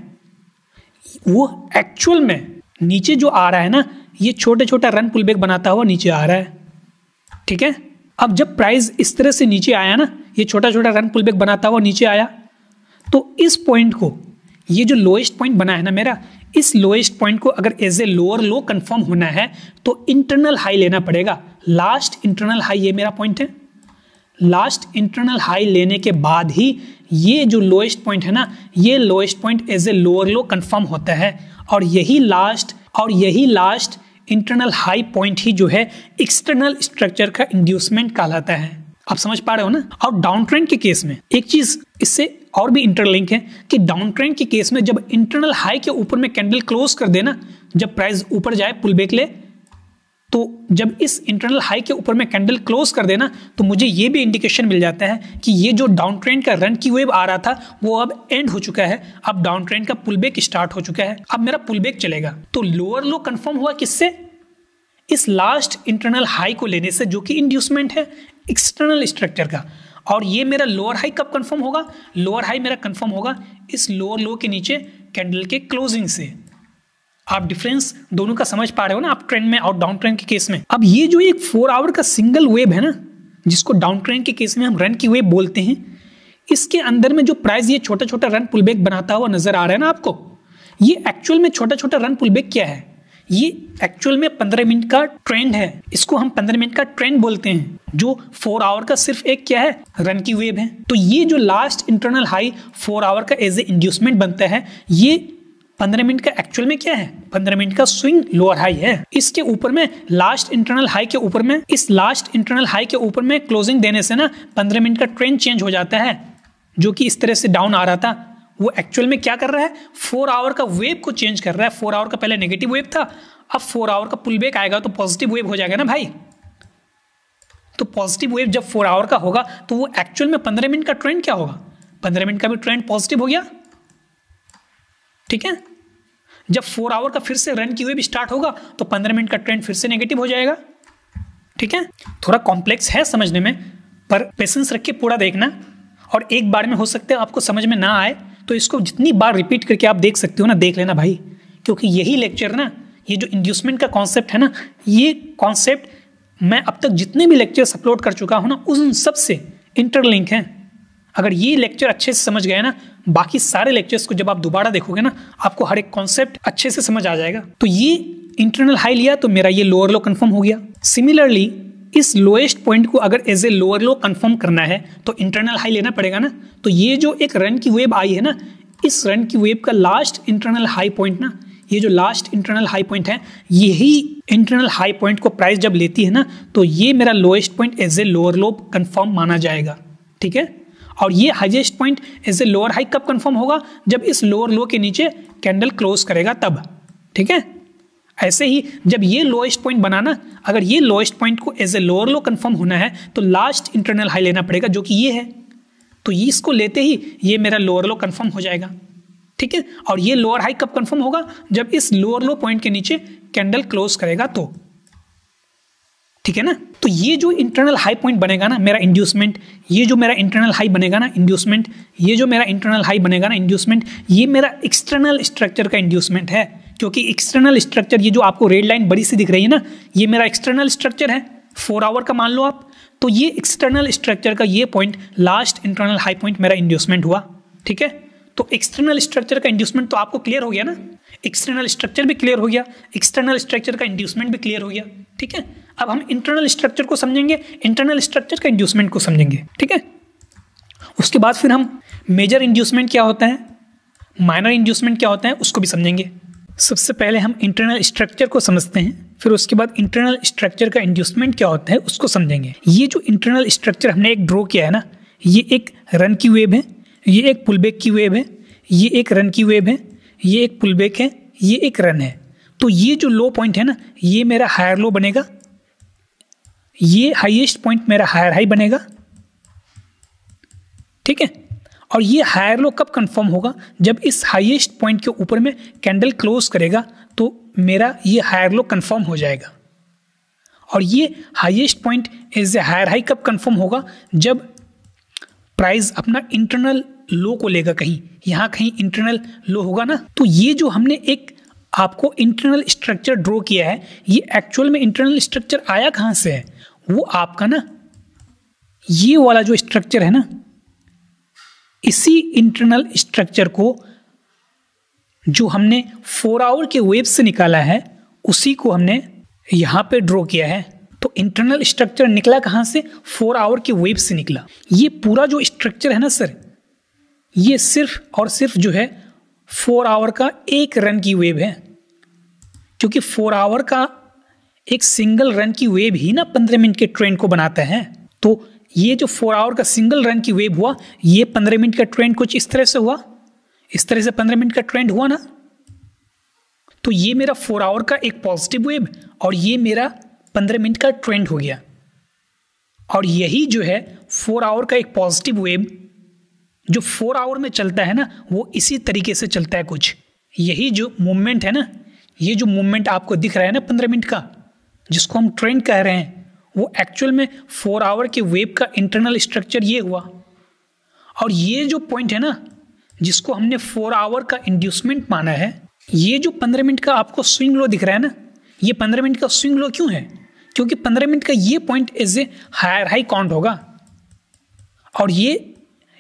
वो एक्चुअल में नीचे जो आ रहा है ना, ये छोटे छोटा रन पुल बैक बनाता हुआ नीचे आ रहा है, ठीक है। अब जब प्राइस इस तरह से नीचे आया ना, ये छोटा छोटा रन पुल बैक बनाता हुआ नीचे आया, तो इस पॉइंट को ये जो लोएस्ट पॉइंट बना है ना मेरा, इस लोएस्ट पॉइंट को अगर as a lower low confirm होना है तो इंटरनल हाई लेना पड़ेगा। लास्ट इंटरनल हाई ये मेरा पॉइंट है। लास्ट इंटरनल हाई लेने के बाद ही ये जो लोएस्ट पॉइंट है ना, ये lowest point as a lower low confirm होता है, और यही लास्ट इंटरनल हाई पॉइंट ही जो है एक्सटर्नल स्ट्रक्चर का इंड्यूसमेंट कहलाता है। आप समझ पा रहे हो ना। और डाउन ट्रेंड के केस में एक चीज इससे और भी इंटरलिंक है कि डाउन ट्रेंड के केस में जब इंटरनल हाई के ऊपर में कैंडल क्लोज कर देना, जब प्राइस ऊपर जाए पुल बैक ले, तो जब इस इंटरनल हाई के ऊपर में कैंडल क्लोज कर देना तो मुझे ये भी इंडिकेशन मिल जाता है कि ये जो डाउन ट्रेंड का रन की वेव आ रहा था वो अब एंड हो चुका है, अब डाउन ट्रेंड का पुल बैक स्टार्ट हो चुका है, अब मेरा पुल बैक चलेगा। तो लोअर लो कंफर्म हुआ किससे? इस लास्ट इंटरनल हाई को लेने से, जो कि इंड्यूसमेंट है एक्सटर्नल स्ट्रक्चर का। और ये मेरा लोअर हाई कब कंफर्म होगा? लोअर हाई मेरा कंफर्म होगा इस लोअर लो के नीचे कैंडल के क्लोजिंग से। आप डिफरेंस दोनों का समझ पा रहे हो ना, अप ट्रेंड में और डाउन ट्रेंड के केस में। अब ये जो एक 4 आवर का सिंगल वेव है ना, जिसको डाउन ट्रेंड के केस में हम रन की वेव बोलते हैं, इसके अंदर में जो प्राइस ये छोटा छोटा रन पुल बैक बनाता हुआ नजर आ रहा है ना आपको, ये एक्चुअल में छोटा छोटा रन पुल बैक क्या है? ये एक्चुअल में 15 मिनट का ट्रेंड है। इसको हम 15 मिनट का ट्रेंड बोलते हैं, जो 4 आवर का सिर्फ एक क्या है? रन की वेव है। तो ये जो लास्ट इंटरनल हाई 4 आवर का एज ए इंड्यूसमेंट बनता है, ये 15 मिनट का एक्चुअल में क्या है? 15 मिनट का स्विंग लोअर हाई है। इसके ऊपर में लास्ट इंटरनल हाई के ऊपर में, इस लास्ट इंटरनल हाई के ऊपर में क्लोजिंग देने से ना 15 मिनट का ट्रेंड चेंज हो जाता है, जो कि इस तरह से डाउन आ रहा था, वो एक्चुअल में क्या कर रहा है? 4 आवर का वेव को चेंज कर रहा है। 4 आवर का पहले नेगेटिव वेव था, अब 4 आवर का पुल बैक आएगा तो पॉजिटिव वेव हो जाएगा ना भाई। तो पॉजिटिव वेव जब 4 आवर का होगा तो वो एक्चुअल में 15 मिनट का ट्रेंड क्या होगा? 15 मिनट का भी ट्रेंड पॉजिटिव हो गया, ठीक है। जब 4 आवर का फिर से रन की वेव स्टार्ट होगा तो 15 मिनट का ट्रेंड फिर से नेगेटिव हो जाएगा, ठीक है। थोड़ा कॉम्प्लेक्स है समझने में, पर पेशेंस रख के पूरा देखना, और एक बार में हो सकता है आपको समझ में ना आए तो इसको जितनी बार रिपीट करके आप देख सकते हो ना, देख लेना भाई, क्योंकि यही लेक्चर ना, ये जो इंड्यूसमेंट का कॉन्सेप्ट है ना, ये कॉन्सेप्ट मैं अब तक जितने भी लेक्चर्स अपलोड कर चुका हूँ ना, उन सब से इंटरलिंक हैं। अगर ये लेक्चर अच्छे से समझ गए ना, बाकी सारे लेक्चर्स को जब आप दोबारा देखोगे ना, आपको हर एक कॉन्सेप्ट अच्छे से समझ आ जाएगा। तो ये इंटरनल हाई लिया तो मेरा ये लोअर लो कंफर्म हो गया। सिमिलरली इस लोएस्ट पॉइंट को अगर as a lower low confirm करना है तो इंटरनल हाई लेना पड़ेगा ना। तो ये जो एक रन की वेव आई है ना, इस रन की वेव का लास्ट इंटरनल हाई पॉइंट ना, ये जो लास्ट इंटरनल हाई पॉइंट है, यही इंटरनल हाई पॉइंट को प्राइस जब लेती है ना, तो ये मेरा lowest point as a lower low confirm माना जाएगा, ठीक है। और ये highest point as a lower high कब कंफर्म होगा? जब इस लोअर लो के नीचे कैंडल क्लोज करेगा तब, ठीक है। ऐसे ही जब ये लोएस्ट पॉइंट बनाना, अगर ये लोएस्ट पॉइंट को as a lower low confirm होना है तो लास्ट इंटरनल हाई लेना पड़ेगा, जो कि ये है। तो ये इसको लेते ही ये मेरा लोअर लो कंफर्म हो जाएगा, ठीक है। और ये लोअर हाई कब कंफर्म होगा? जब इस लोअर लो पॉइंट के नीचे कैंडल क्लोज करेगा तो, ठीक है ना। तो ये जो इंटरनल हाई पॉइंट बनेगा ना मेरा इंड्यूसमेंट, ये जो मेरा इंटरनल हाई बनेगा ना इंड्यूसमेंट, ये जो मेरा इंटरनल हाई बनेगा ना इंड्यूसमेंट, ये मेरा एक्सटर्नल स्ट्रक्चर का इंड्यूसमेंट है। क्योंकि एक्सटर्नल स्ट्रक्चर, ये जो आपको रेड लाइन बड़ी सी दिख रही है ना, ये मेरा एक्सटर्नल स्ट्रक्चर है, 4 आवर का मान लो आप। तो ये एक्सटर्नल स्ट्रक्चर का ये point last internal high point मेरा इंड्यूसमेंट हुआ, ठीक है। तो एक्सटर्नल स्ट्रक्चर का इंड्यूसमेंट तो आपको क्लियर हो गया ना, एक्सटर्नल स्ट्रक्चर भी क्लियर हो गया, एक्सटर्नल स्ट्रक्चर का इंड्यूसमेंट भी क्लियर हो गया, ठीक है। अब हम इंटरनल स्ट्रक्चर को समझेंगे, इंटरनल स्ट्रक्चर का इंड्यूसमेंट को समझेंगे, ठीक है। उसके बाद फिर हम मेजर इंड्यूसमेंट क्या होता है, माइनर इंड्यूसमेंट क्या होता है, उसको भी समझेंगे। सबसे पहले हम इंटरनल स्ट्रक्चर को समझते हैं, फिर उसके बाद इंटरनल स्ट्रक्चर का इंड्यूसमेंट क्या होता है उसको समझेंगे। ये जो इंटरनल स्ट्रक्चर हमने एक ड्रॉ किया है ना, ये एक रन की वेव है, ये एक पुलबैक की वेव है, ये एक रन की वेव है, ये एक पुलबैक है, ये एक रन है। तो ये जो लो पॉइंट है ना, ये मेरा हायर लो बनेगा, ये हाईएस्ट पॉइंट मेरा हायर हाई बनेगा, ठीक है। और ये हायर लो कब कंफर्म होगा? जब इस हाईएस्ट पॉइंट के ऊपर में कैंडल क्लोज करेगा तो मेरा ये हायर लो कंफर्म हो जाएगा। और ये highest point as a higher high कब कंफर्म होगा? जब प्राइस अपना इंटरनल लो को लेगा, कहीं यहाँ कहीं इंटरनल लो होगा ना। तो ये जो हमने एक आपको इंटरनल स्ट्रक्चर ड्रॉ किया है, ये एक्चुअल में इंटरनल स्ट्रक्चर आया कहाँ से है? वो आपका ना ये वाला जो स्ट्रक्चर है ना, इसी इंटरनल स्ट्रक्चर को जो हमने 4 आवर के वेव से निकाला है उसी को हमने यहाँ पे ड्रॉ किया है। तो इंटरनल स्ट्रक्चर निकला कहाँ से? 4 आवर के वेव से निकला। ये पूरा जो स्ट्रक्चर है ना सर, ये सिर्फ और सिर्फ जो है 4 आवर का एक रन की वेव है, क्योंकि 4 आवर का एक सिंगल रन की वेव ही ना 15 मिनट के ट्रेंड को बनाता है। तो ये जो 4 आवर का सिंगल रन की वेव हुआ, ये 15 मिनट का ट्रेंड कुछ इस तरह से हुआ, इस तरह से 15 मिनट का ट्रेंड हुआ ना। तो ये मेरा 4 आवर का एक पॉजिटिव वेव और ये मेरा 15 मिनट का ट्रेंड हो गया। और यही जो है 4 आवर का एक पॉजिटिव वेव जो 4 आवर में चलता है ना, वो इसी तरीके से चलता है कुछ। यही जो मूवमेंट है ना, ये जो मूवमेंट आपको दिख रहा है ना 15 मिनट का, जिसको हम ट्रेंड कह रहे हैं, वो एक्चुअल में 4 आवर के वेव का इंटरनल स्ट्रक्चर ये हुआ। और ये जो पॉइंट है ना, जिसको हमने 4 आवर का इंड्यूसमेंट माना है, ये जो 15 मिनट का आपको स्विंग लो दिख रहा है ना, ये 15 मिनट का स्विंग लो क्यों है? क्योंकि 15 मिनट का ये point as a higher high count होगा। और ये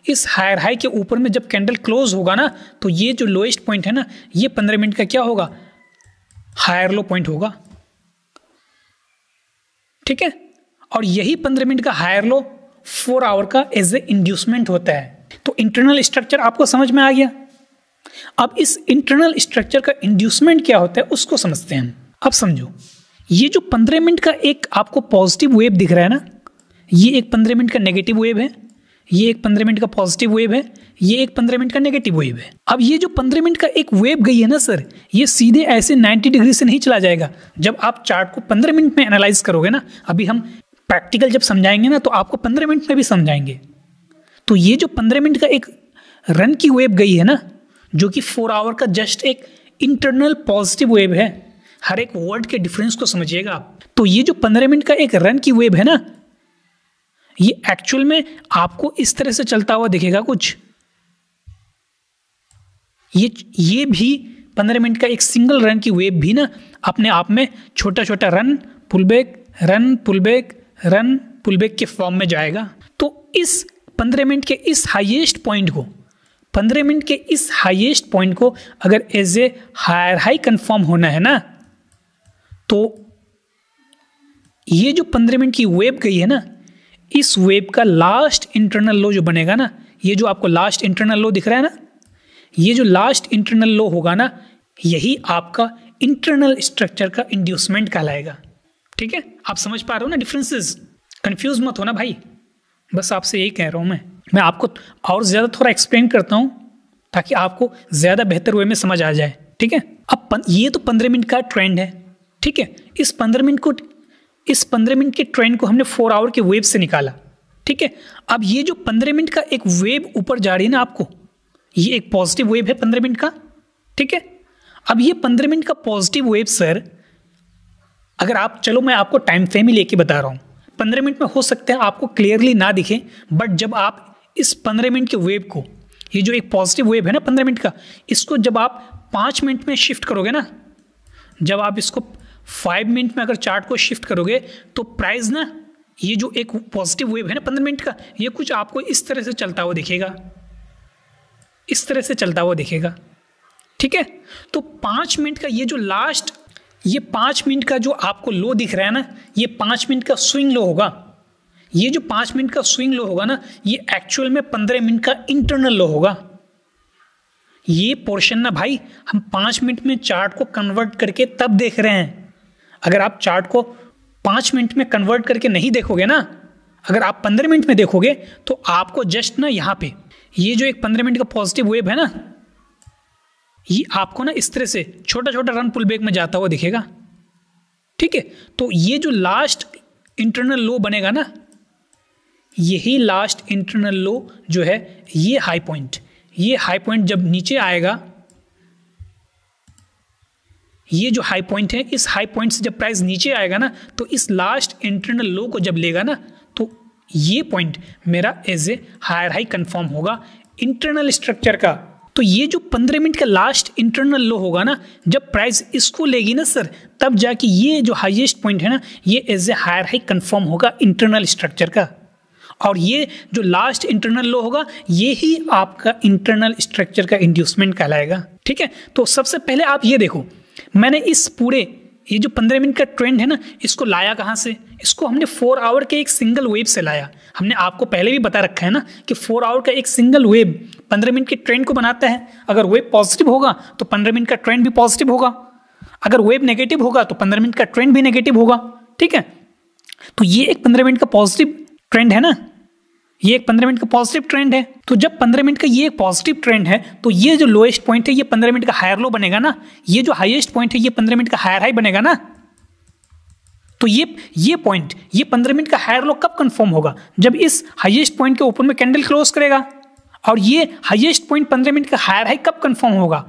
इस हायर हाई के ऊपर में जब कैंडल क्लोज होगा ना, तो ये जो लोएस्ट पॉइंट है ना, ये 15 मिनट का क्या होगा? हायर लो पॉइंट होगा। ठीक है। और यही 15 मिनट का हायर लो 4 आवर का एज ए इंड्यूसमेंट होता है। तो इंटरनल स्ट्रक्चर आपको समझ में आ गया। अब इस इंटरनल स्ट्रक्चर का इंड्यूसमेंट क्या होता है उसको समझते हैं हम। अब समझो, ये जो 15 मिनट का एक आपको पॉजिटिव वेव दिख रहा है ना, ये एक 15 मिनट का नेगेटिव वेव है, ये एक 15 मिनट का पॉजिटिव वेव है, ये एक 15 मिनट का नेगेटिव वेव है। अब ये जो 15 मिनट का एक वेव गई है ना सर, ये सीधे ऐसे 90 डिग्री से नहीं चला जाएगा। जब आप चार्ट को 15 मिनट में एनालाइज करोगे ना, अभी हम प्रैक्टिकल जब समझाएंगे ना, तो आपको 15 मिनट में भी समझाएंगे। तो ये जो 15 मिनट का एक रन की वेव गई है ना, जो कि 4 आवर का जस्ट एक इंटरनल पॉजिटिव वेव है, हर एक वर्ड के डिफरेंस को समझिएगा आप। तो ये जो 15 मिनट का एक रन की वेव है ना, ये एक्चुअल में आपको इस तरह से चलता हुआ दिखेगा कुछ। ये भी 15 मिनट का एक सिंगल रन की वेव भी ना अपने आप में छोटा छोटा run pull back, run pull back, run pull back के फॉर्म में जाएगा। तो इस 15 मिनट के इस हाईएस्ट पॉइंट को, 15 मिनट के इस हाईएस्ट पॉइंट को अगर as a higher high confirm होना है ना, तो ये जो 15 मिनट की वेव गई है ना, इस वेव का लास्ट इंटरनल लो जो बनेगा ना, ये जो आपको लास्ट इंटरनल लो दिख रहा है ना, ये जो लास्ट इंटरनल लो होगा ना, यही आपका इंटरनल स्ट्रक्चर का इंड्यूसमेंट कहलाएगा। ठीक है, आप समझ पा रहे हो ना डिफरेंसेस? कंफ्यूज मत होना भाई, बस आपसे यही कह रहा हूँ मैं आपको और ज़्यादा थोड़ा एक्सप्लेन करता हूँ ताकि आपको ज़्यादा बेहतर वे में समझ आ जाए। ठीक है, अब ये तो 15 मिनट का ट्रेंड है। ठीक है, इस 15 मिनट के ट्रेंड को हमने 4 आवर के वेव से निकाला। ठीक है, अब ये जो 15 मिनट का एक वेव ऊपर जा रही है ना आपको, ये एक पॉजिटिव वेव है 15 मिनट का। ठीक है, अब ये 15 मिनट का पॉजिटिव वेव सर, अगर आप, चलो मैं आपको टाइम फ्रेम ही लेके बता रहा हूँ, 15 मिनट में हो सकता है आपको क्लियरली ना दिखे, बट जब आप इस 15 मिनट के वेव को, ये जो एक पॉजिटिव वेव है ना 15 मिनट का, इसको जब आप 5 मिनट में शिफ्ट करोगे ना, जब आप इसको 5 मिनट में अगर चार्ट को शिफ्ट करोगे, तो प्राइस ना, ये जो एक पॉजिटिव वेव है ना 15 मिनट का, ये कुछ आपको इस तरह से चलता हुआ दिखेगा, इस तरह से चलता हुआ दिखेगा। ठीक है, तो 5 मिनट का ये जो लास्ट, ये 5 मिनट का जो आपको लो दिख रहा है ना, ये 5 मिनट का स्विंग लो होगा। ये जो 5 मिनट का स्विंग लो होगा ना, ये एक्चुअल में 15 मिनट का इंटरनल लो होगा। ये पोर्शन ना भाई हम 5 मिनट में चार्ट को कन्वर्ट करके तब देख रहे हैं। अगर आप चार्ट को 5 मिनट में कन्वर्ट करके नहीं देखोगे ना, अगर आप 15 मिनट में देखोगे, तो आपको जस्ट ना यहाँ पे ये जो एक 15 मिनट का पॉजिटिव वेव है ना, ये आपको ना इस तरह से छोटा छोटा रन पुल बैक में जाता हुआ दिखेगा। ठीक है, तो ये जो लास्ट इंटरनल लो बनेगा ना, यही लास्ट इंटरनल लो जो है, ये हाई पॉइंट, ये हाई पॉइंट जब नीचे आएगा, ये जो हाई पॉइंट है, इस हाई पॉइंट से जब प्राइस नीचे आएगा ना, तो इस लास्ट इंटरनल लो को जब लेगा ना, तो ये पॉइंट मेरा as a higher high confirm होगा इंटरनल स्ट्रक्चर का। तो ये जो 15 मिनट का लास्ट इंटरनल लो होगा ना, जब प्राइस इसको लेगी ना सर, तब जाके ये जो हाईएस्ट पॉइंट है ना, ये as a higher high confirm होगा इंटरनल स्ट्रक्चर का। और ये जो लास्ट इंटरनल लो होगा, ये ही आपका इंटरनल स्ट्रक्चर का इंड्यूसमेंट कहलाएगा। ठीक है, तो सबसे पहले आप ये देखो, मैंने इस पूरे ये जो 15 मिनट का ट्रेंड है ना, इसको लाया कहाँ से? इसको हमने 4 आवर के एक सिंगल वेव से लाया। हमने आपको पहले भी बता रखा है ना कि 4 आवर का एक सिंगल वेव 15 मिनट के ट्रेंड को बनाता है। अगर वेव पॉजिटिव होगा तो 15 मिनट का ट्रेंड भी पॉजिटिव होगा, अगर वेव नेगेटिव होगा तो 15 मिनट का ट्रेंड भी नेगेटिव होगा। ठीक है, तो ये एक 15 मिनट का पॉजिटिव ट्रेंड है ना, ये एक 15 मिनट का पॉजिटिव ट्रेंड है। तो जब 15 मिनट का ये एक पॉजिटिव ट्रेंड है तो ये जो लोएस्ट पॉइंट है ये 15 मिनट का हायर लो बनेगा ना, ये जो हाईएस्ट पॉइंट है ये 15 मिनट का हायर हाई बनेगा ना। तो ये पॉइंट, ये 15 मिनट का हायर लो कब कंफर्म होगा? जब इस हाईएस्ट पॉइंट के ऊपर में कैंडल क्लोज करेगा। और ये हाईएस्ट पॉइंट 15 मिनट का हायर हाई कब कंफर्म होगा?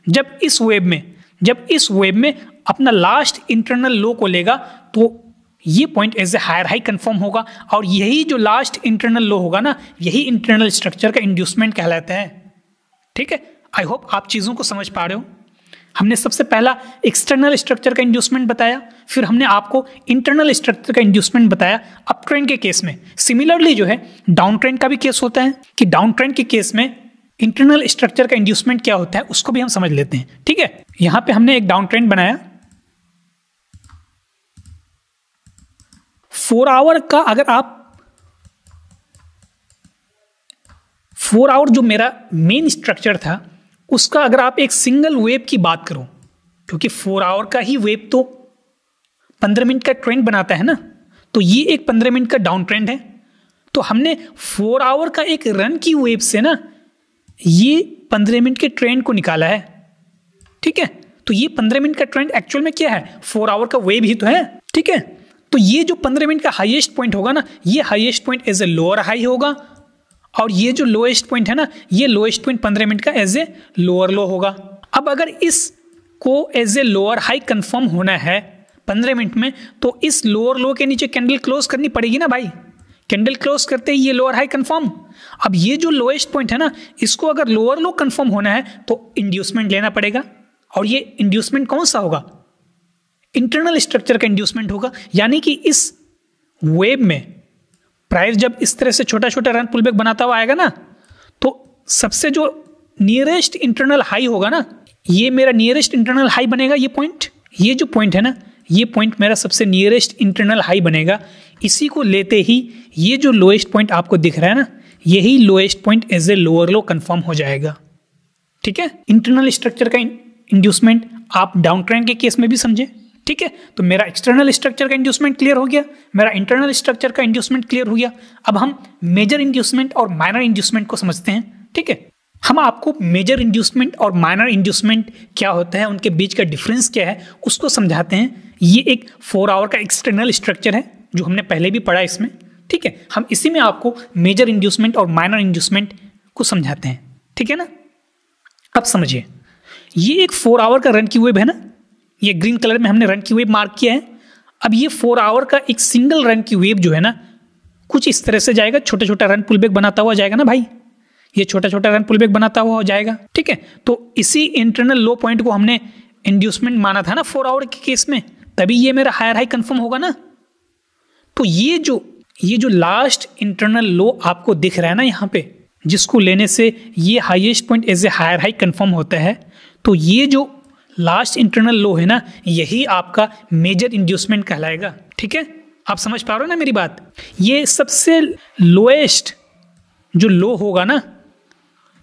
जब इस वेब में अपना लास्ट इंटरनल लो को लेगा तो ये point as a higher high confirm होगा। और यही जो लास्ट इंटरनल लो होगा ना, यही इंटरनल स्ट्रक्चर का इंड्यूसमेंट कहलाता है। ठीक है, आई होप आप चीज़ों को समझ पा रहे हो। हमने सबसे पहला एक्सटर्नल स्ट्रक्चर का इंड्यूसमेंट बताया, फिर हमने आपको इंटरनल स्ट्रक्चर का इंड्यूसमेंट बताया अप ट्रेंड के केस में। सिमिलरली जो है डाउन ट्रेंड का भी केस होता है कि डाउन ट्रेंड के केस में इंटरनल स्ट्रक्चर का इंड्यूसमेंट क्या होता है उसको भी हम समझ लेते हैं। ठीक है, यहां पे हमने एक डाउन ट्रेंड बनाया 4 आवर का। अगर आप 4 आवर जो मेरा मेन स्ट्रक्चर था उसका अगर आप एक सिंगल वेव की बात करो, क्योंकि 4 आवर का ही वेव तो 15 मिनट का ट्रेंड बनाता है ना, तो ये एक 15 मिनट का डाउन ट्रेंड है। तो हमने 4 आवर का एक रन की वेव से ना ये 15 मिनट के ट्रेंड को निकाला है। ठीक है, तो ये 15 मिनट का ट्रेंड एक्चुअल में क्या है? 4 आवर का वेव ही तो है। ठीक है, तो ये जो 15 मिनट का हाईएस्ट पॉइंट होगा ना, ये highest point as a lower high होगा, और ये जो लोएस्ट पॉइंट है ना, ये लोएस्ट पॉइंट 15 मिनट का एज ए लोअर लो होगा। अब अगर इसको as a lower high confirm होना है 15 मिनट में, तो इस लोअर लो के नीचे कैंडल क्लोज करनी पड़ेगी ना भाई। कैंडल क्लोज करते ही ये लोअर हाई कंफर्म। अब ये जो लोएस्ट पॉइंट है ना, इसको अगर लोअर लो कंफर्म होना है तो इंड्यूसमेंट लेना पड़ेगा। और ये इंड्यूसमेंट कौन सा होगा? इंटरनल स्ट्रक्चर का इंड्यूसमेंट होगा। यानी कि इस वेब में प्राइस जब इस तरह से छोटा छोटा रन पुलबैक बनाता हुआ आएगा ना, तो सबसे जो नियरेस्ट इंटरनल हाई होगा ना, ये मेरा नियरेस्ट इंटरनल हाई बनेगा। ये जो पॉइंट है ना, ये पॉइंट मेरा सबसे नियरेस्ट इंटरनल हाई बनेगा। इसी को लेते ही ये जो लोएस्ट पॉइंट आपको दिख रहा है ना, यही lowest point as a lower low confirm हो जाएगा। ठीक है, इंटरनल स्ट्रक्चर का इंड्यूसमेंट आप डाउन ट्रेंड के केस में भी समझे। ठीक है, तो मेरा एक्सटर्नल स्ट्रक्चर का इंड्यूसमेंट क्लियर हो गया, मेरा इंटरनल स्ट्रक्चर का इंड्यूसमेंट क्लियर हो गया। अब हम मेजर इंड्यूसमेंट और माइनर इंड्यूसमेंट को समझते हैं। ठीक है, हम आपको मेजर इंड्यूसमेंट और माइनर इंड्यूसमेंट क्या होता है, उनके बीच का डिफरेंस क्या है, उसको समझाते हैं। ये एक 4 आवर का एक्सटर्नल स्ट्रक्चर है जो हमने पहले भी पढ़ा इसमें। ठीक है, हम इसी में आपको मेजर इंड्यूसमेंट और माइनर इंड्यूसमेंट को समझाते हैं। ठीक है ना, अब समझिए, ये एक 4 आवर का रन की वेव है ना, ये ग्रीन कलर में हमने रन की वेव मार्क किया है। अब ये 4 आवर का एक सिंगल रन की वेव जो है ना, कुछ इस तरह से जाएगा, छोटा छोटा रन पुलबैक बनाता हुआ जाएगा ना भाई, ये छोटा छोटा रन पुलबैक बनाता हुआ हो जाएगा। ठीक है, तो इसी इंटरनल लो पॉइंट को हमने इंड्यूसमेंट माना था ना 4 आवर के केस में, तभी ये मेरा हायर हाई कंफर्म होगा ना। तो ये जो लास्ट इंटरनल लो आपको दिख रहा है ना यहाँ पे, जिसको लेने से ये highest point as a higher high confirm होता है, तो ये जो लास्ट इंटरनल लो है ना, यही आपका मेजर इंड्यूसमेंट कहलाएगा। ठीक है, आप समझ पा रहे हो ना मेरी बात? ये सबसे लोएस्ट जो लो होगा ना,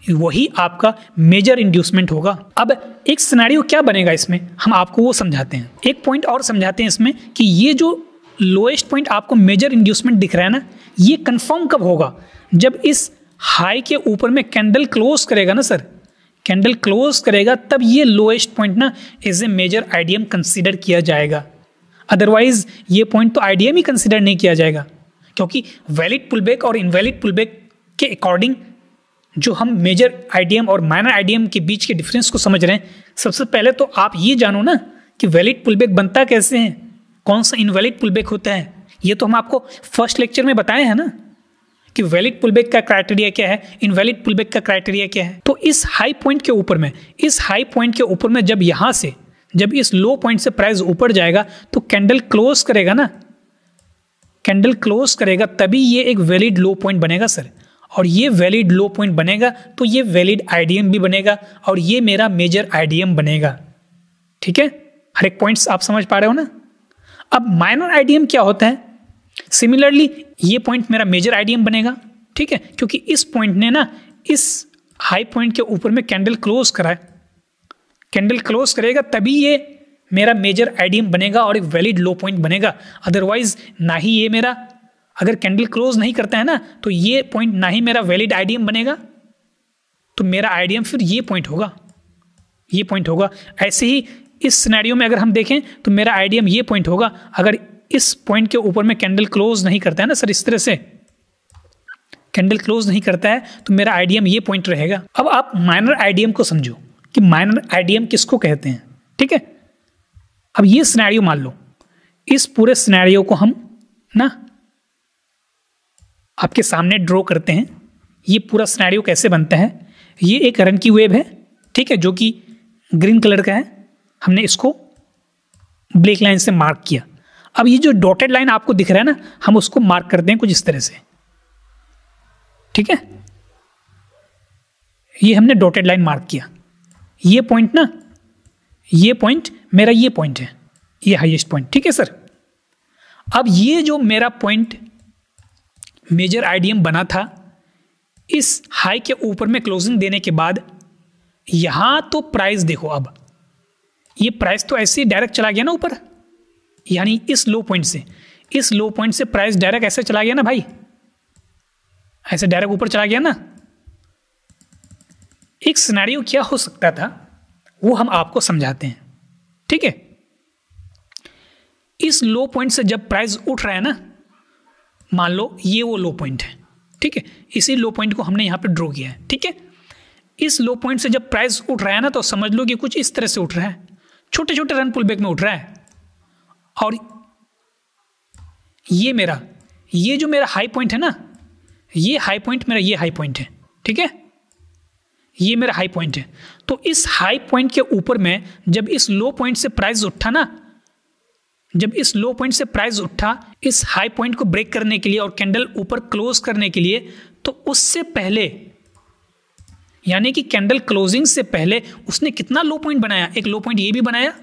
वही आपका मेजर इंड्यूसमेंट होगा। अब एक सिनेरियो क्या बनेगा इसमें, हम आपको वो समझाते हैं। एक पॉइंट और समझाते हैं इसमें कि ये जो लोएस्ट पॉइंट आपको मेजर इंड्यूसमेंट दिख रहा है ना, ये कंफर्म कब होगा? जब इस हाई के ऊपर में कैंडल क्लोज करेगा ना सर, कैंडल क्लोज करेगा, तब ये लोएस्ट पॉइंट ना as a major IDM consider किया जाएगा। अदरवाइज ये पॉइंट तो आईडीएम ही कंसीडर नहीं किया जाएगा, क्योंकि वैलिड पुलबैक और इनवैलिड पुलबैक के अकॉर्डिंग जो हम मेजर आईडीएम और माइनर आईडीएम के बीच के डिफरेंस को समझ रहे हैं, सबसे पहले तो आप ये जानो ना कि वैलिड पुलबैक बनता कैसे है, कौन सा इनवैलिड पुलबैक होता है। ये तो हम आपको फर्स्ट लेक्चर में बताए हैं ना कि वैलिड पुलबैक का क्राइटेरिया क्या है, इनवैलिड पुलबैक का क्राइटेरिया क्या है। तो इस हाई पॉइंट के ऊपर में, जब यहाँ से, जब इस लो पॉइंट से प्राइस ऊपर जाएगा तो कैंडल क्लोज करेगा ना, कैंडल क्लोज करेगा तभी ये एक वैलिड लो पॉइंट बनेगा सर। और ये वैलिड लो पॉइंट बनेगा तो ये वैलिड आईडीएम भी बनेगा और ये मेरा मेजर आईडीएम बनेगा। ठीक है, हर एक पॉइंट्स आप समझ पा रहे हो ना। अब माइनर आईडीएम क्या होता है? सिमिलरली ये पॉइंट मेरा मेजर आईडीएम बनेगा। ठीक है, क्योंकि इस पॉइंट ने ना इस हाई पॉइंट के ऊपर में कैंडल क्लोज करा है, कैंडल क्लोज करेगा तभी ये मेरा मेजर आईडीएम बनेगा और एक वैलिड लो पॉइंट बनेगा। अदरवाइज ना ही ये मेरा, अगर कैंडल क्लोज नहीं करता है ना तो ये पॉइंट ना ही मेरा वैलिड आईडीएम बनेगा, तो मेरा आईडीएम फिर ये पॉइंट होगा, ये पॉइंट होगा। ऐसे ही इस सिनेरियो में अगर हम देखें तो मेरा आईडीएम ये पॉइंट होगा। अगर इस पॉइंट के ऊपर में कैंडल क्लोज नहीं करता है ना सर, इस तरह से कैंडल क्लोज नहीं करता है तो मेरा आईडीएम ये पॉइंट रहेगा। अब आप माइनर आईडीएम को समझो कि माइनर आईडीएम किसको कहते हैं। ठीक है, अब ये सिनेरियो मान लो, इस पूरे सिनेरियो को हम ना आपके सामने ड्रॉ करते हैं। ये पूरा सिनेरियो कैसे बनता है? ये एक रन की वेव है, ठीक है, जो कि ग्रीन कलर का है। हमने इसको ब्लैक लाइन से मार्क किया। अब ये जो डॉटेड लाइन आपको दिख रहा है ना, हम उसको मार्क करते हैं कुछ इस तरह से। ठीक है, ये हमने डॉटेड लाइन मार्क किया। ये पॉइंट ना, ये पॉइंट मेरा ये पॉइंट है, ये हाईएस्ट पॉइंट। ठीक है सर, अब ये जो मेरा पॉइंट मेजर आईडीएम बना था, इस हाई के ऊपर में क्लोजिंग देने के बाद यहां तो प्राइस देखो, अब ये प्राइस तो ऐसे ही डायरेक्ट चला गया ना ऊपर, यानी इस लो पॉइंट से, इस लो पॉइंट से प्राइस डायरेक्ट ऐसे चला गया ना भाई, ऐसे डायरेक्ट ऊपर चला गया ना। एक सिनेरियो क्या हो सकता था वो हम आपको समझाते हैं। ठीक है, इस लो पॉइंट से जब प्राइस उठ रहा है ना, मान लो ये वो लो पॉइंट है। ठीक है, इसी लो पॉइंट को हमने यहां पे ड्रॉ किया है। ठीक है, इस लो पॉइंट से जब प्राइस उठ रहा है ना, तो समझ लो कि कुछ इस तरह से उठ रहा है, छोटे छोटे रन पुल बैक में उठ रहा है। और ये मेरा, ये जो मेरा हाई पॉइंट है ना, ये हाई पॉइंट मेरा, ये हाई पॉइंट है। ठीक है, ये मेरा हाई पॉइंट है। तो इस हाई पॉइंट के ऊपर में जब इस लो पॉइंट से प्राइस उठा ना, जब इस लो पॉइंट से प्राइस उठा इस हाई पॉइंट को ब्रेक करने के लिए और कैंडल ऊपर क्लोज करने के लिए, तो उससे पहले, यानी कि कैंडल क्लोजिंग से पहले उसने कितना लो पॉइंट बनाया? एक लो पॉइंट ये भी बनाया,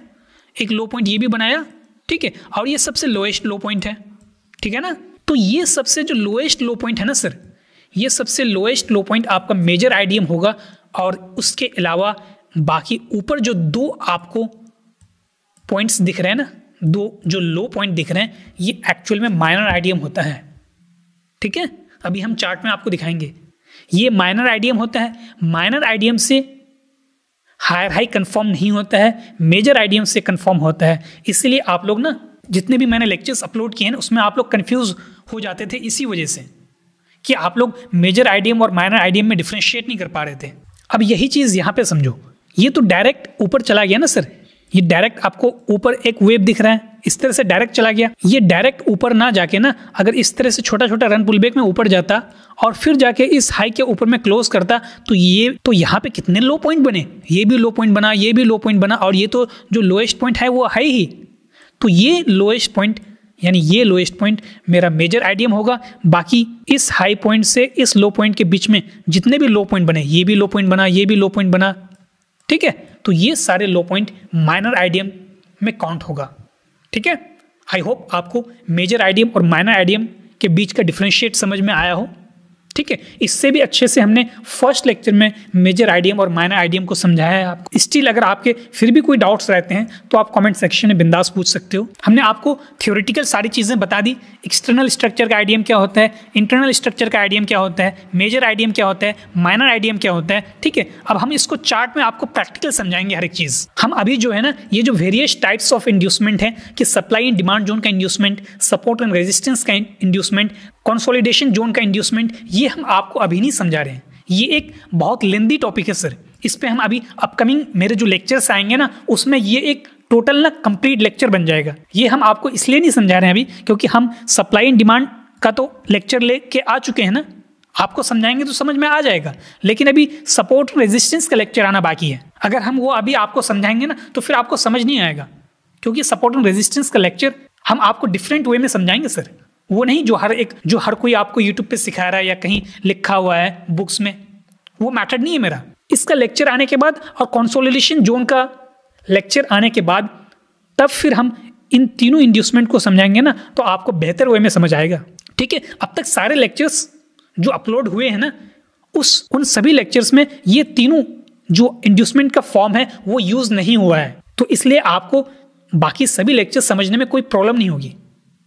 एक लो पॉइंट ये भी बनाया। ठीक है, और ये सबसे लोएस्ट लो पॉइंट है। ठीक है ना, तो ये सबसे जो लोएस्ट लो पॉइंट है ना सर, ये सबसे लोएस्ट लो पॉइंट आपका मेजर आईडीएम होगा। और उसके अलावा बाकी ऊपर जो दो आपको पॉइंट्स दिख रहे हैं ना, दो जो लो पॉइंट दिख रहे हैं, ये एक्चुअल में माइनर आईडीएम होता है। ठीक है, अभी हम चार्ट में आपको दिखाएंगे। ये माइनर आईडीएम होता है। माइनर आईडीएम से हायर हाई कंफर्म नहीं होता है, मेजर आईडीएम से कंफर्म होता है। इसलिए आप लोग ना, जितने भी मैंने लेक्चर्स अपलोड किए हैं उसमें आप लोग कंफ्यूज हो जाते थे, इसी वजह से कि आप लोग मेजर आईडीएम और माइनर आईडीएम में डिफरेंशिएट नहीं कर पा रहे थे। अब यही चीज़ यहाँ पे समझो, ये तो डायरेक्ट ऊपर चला गया ना सर, ये डायरेक्ट आपको ऊपर एक वेव दिख रहा है, इस तरह से डायरेक्ट चला गया। ये डायरेक्ट ऊपर ना जाके ना, अगर इस तरह से छोटा छोटा रन पुल बैक में ऊपर जाता और फिर जाके इस हाई के ऊपर में क्लोज करता, तो ये तो यहाँ पे कितने लो पॉइंट बने, ये भी लो पॉइंट बना, ये भी लो पॉइंट बना, और ये तो जो लोएस्ट पॉइंट है वो है ही। तो ये लोएस्ट पॉइंट, यानी ये लोएस्ट पॉइंट मेरा मेजर आईडीएम होगा। बाकी इस हाई पॉइंट से इस लो पॉइंट के बीच में जितने भी लो पॉइंट बने, ये भी लो पॉइंट बना, ये भी लो पॉइंट बना। ठीक है, तो ये सारे लो पॉइंट माइनर आईडीएम में काउंट होगा। ठीक है, आई होप आपको मेजर आईडीएम और माइनर आईडीएम के बीच का डिफरेंशिएट समझ में आया हो। ठीक है, इससे भी अच्छे से हमने फर्स्ट लेक्चर में मेजर आईडीएम और माइनर आईडीएम को समझाया है आपको। स्टिल अगर आपके फिर भी कोई डाउट्स रहते हैं तो आप कमेंट सेक्शन में बिंदास पूछ सकते हो। हमने आपको थ्योरेटिकल सारी चीज़ें बता दी, एक्सटर्नल स्ट्रक्चर का आईडीएम क्या होता है, इंटरनल स्ट्रक्चर का आईडीएम क्या होता है, मेजर आईडीएम क्या होता है, माइनर आईडीएम क्या होता है। ठीक है, अब हम इसको चार्ट में आपको प्रैक्टिकल समझाएंगे हर एक चीज़। हम अभी जो है ना, ये जो वेरियस टाइप्स ऑफ इंड्यूसमेंट है कि सप्लाई एंड डिमांड जोन का इंड्यूसमेंट, सपोर्ट एंड रेजिस्टेंस का इंड्यूसमेंट, कंसोलिडेशन जोन का इंड्यूसमेंट, ये हम आपको अभी नहीं समझा रहे हैं। ये एक बहुत लेंदी टॉपिक है सर, इस पे हम अभी अपकमिंग मेरे जो लेक्चर्स आएंगे ना, उसमें ये एक टोटल ना कंप्लीट लेक्चर बन जाएगा। ये हम आपको इसलिए नहीं समझा रहे हैं अभी क्योंकि हम सप्लाई एंड डिमांड का तो लेक्चर लेके आ चुके हैं ना, आपको समझाएंगे तो समझ में आ जाएगा। लेकिन अभी सपोर्ट रेजिस्टेंस का लेक्चर आना बाकी है। अगर हम वो अभी आपको समझाएंगे ना तो फिर आपको समझ नहीं आएगा, क्योंकि सपोर्ट एंड रेजिस्टेंस का लेक्चर हम आपको डिफरेंट वे में समझाएंगे सर। वो नहीं जो हर कोई आपको यूट्यूब पे सिखा रहा है या कहीं लिखा हुआ है बुक्स में, वो मैथड नहीं है मेरा। इसका लेक्चर आने के बाद और कंसोलिडेशन जोन का लेक्चर आने के बाद तब फिर हम इन तीनों इंड्यूसमेंट को समझाएंगे ना, तो आपको बेहतर वे में समझ आएगा। ठीक है, अब तक सारे लेक्चर्स जो अपलोड हुए हैं ना, उन सभी लेक्चर्स में ये तीनों जो इंड्यूसमेंट का फॉर्म है वो यूज नहीं हुआ है, तो इसलिए आपको बाकी सभी लेक्चर्स समझने में कोई प्रॉब्लम नहीं होगी।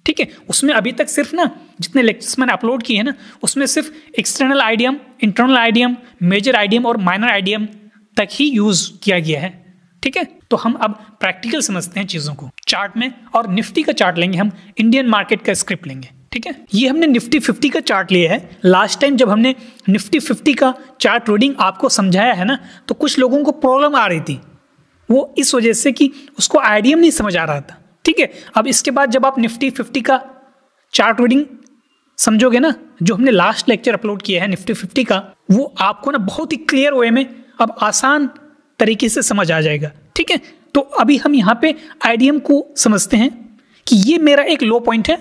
ठीक है, उसमें अभी तक सिर्फ ना जितने लेक्चर्स मैंने अपलोड किए हैं ना, उसमें सिर्फ external IDM, internal IDM, major IDM और माइनर आइडियम तक ही यूज किया गया है। ठीक है, तो हम अब प्रैक्टिकल समझते हैं चीज़ों को चार्ट में, और निफ्टी का चार्ट लेंगे हम, इंडियन मार्केट का स्क्रिप्ट लेंगे। ठीक है, ये हमने निफ्टी 50 का चार्ट लिया है। लास्ट टाइम जब हमने निफ्टी 50 का चार्ट रीडिंग आपको समझाया है ना, तो कुछ लोगों को प्रॉब्लम आ रही थी, वो इस वजह से कि उसको आइडियम नहीं समझ आ रहा था। ठीक है, अब इसके बाद जब आप निफ्टी 50 का चार्ट रीडिंग समझोगे ना, जो हमने लास्ट लेक्चर अपलोड किया है निफ्टी 50 का, वो आपको ना बहुत ही क्लियर वे में अब आसान तरीके से समझ आ जाएगा। ठीक है, तो अभी हम यहाँ पे आइडियम को समझते हैं कि ये मेरा एक लो पॉइंट है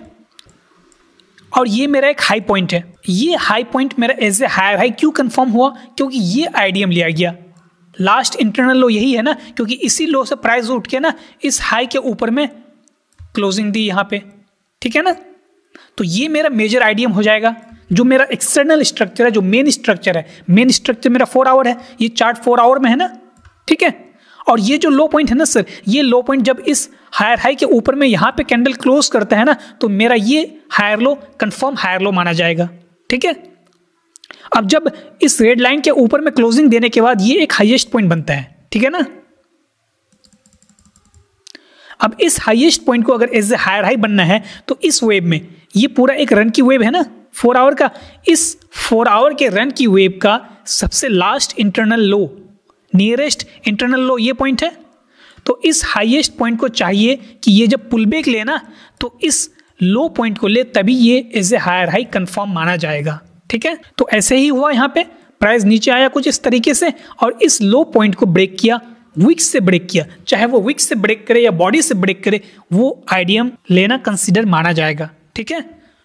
और ये मेरा एक हाई पॉइंट है। ये हाई पॉइंट मेरा एज ए हायर हाई क्यों कंफर्म हुआ? क्योंकि ये आइडियम लिया गया। लास्ट इंटरनल लो यही है ना, क्योंकि इसी लो से प्राइस उठ के ना इस हाई के ऊपर में क्लोजिंग दी यहाँ पे। ठीक है ना, तो ये मेरा मेजर आइडियम हो जाएगा। जो मेरा एक्सटर्नल स्ट्रक्चर है, जो मेन स्ट्रक्चर है, मेन स्ट्रक्चर मेरा 4 आवर है, ये चार्ट 4 आवर में है ना। ठीक है, और ये जो लो पॉइंट है ना सर, ये लो पॉइंट जब इस हायर हाई के ऊपर में यहाँ पे कैंडल क्लोज करता है ना, तो मेरा ये higher low confirm higher low माना जाएगा। ठीक है, अब जब इस रेड लाइन के ऊपर में क्लोजिंग देने के बाद ये एक हाईएस्ट पॉइंट बनता है। ठीक है ना, अब इस हाईएस्ट पॉइंट को अगर एज ए हायर हाई बनना है तो इस वेव में, ये पूरा एक रन की वेव है ना 4 आवर का, इस 4 आवर के रन की वेव का सबसे लास्ट इंटरनल लो, नियरेस्ट इंटरनल लो ये पॉइंट है। तो इस हाईएस्ट पॉइंट को चाहिए कि ये जब पुल बैक ले ना, तो इस लो पॉइंट को ले, तभी ये as a higher high confirm माना जाएगा। ठीक है, तो ऐसे ही हुआ, यहाँ पे प्राइस नीचे आया कुछ इस तरीके से और इस लो पॉइंट को ब्रेक किया, विक्स से ब्रेक किया। चाहे वो विक्स से ब्रेक करे या बॉडी से ब्रेक करे, वो आइडियम लेना कंसिडर माना जाएगा। ठीक है,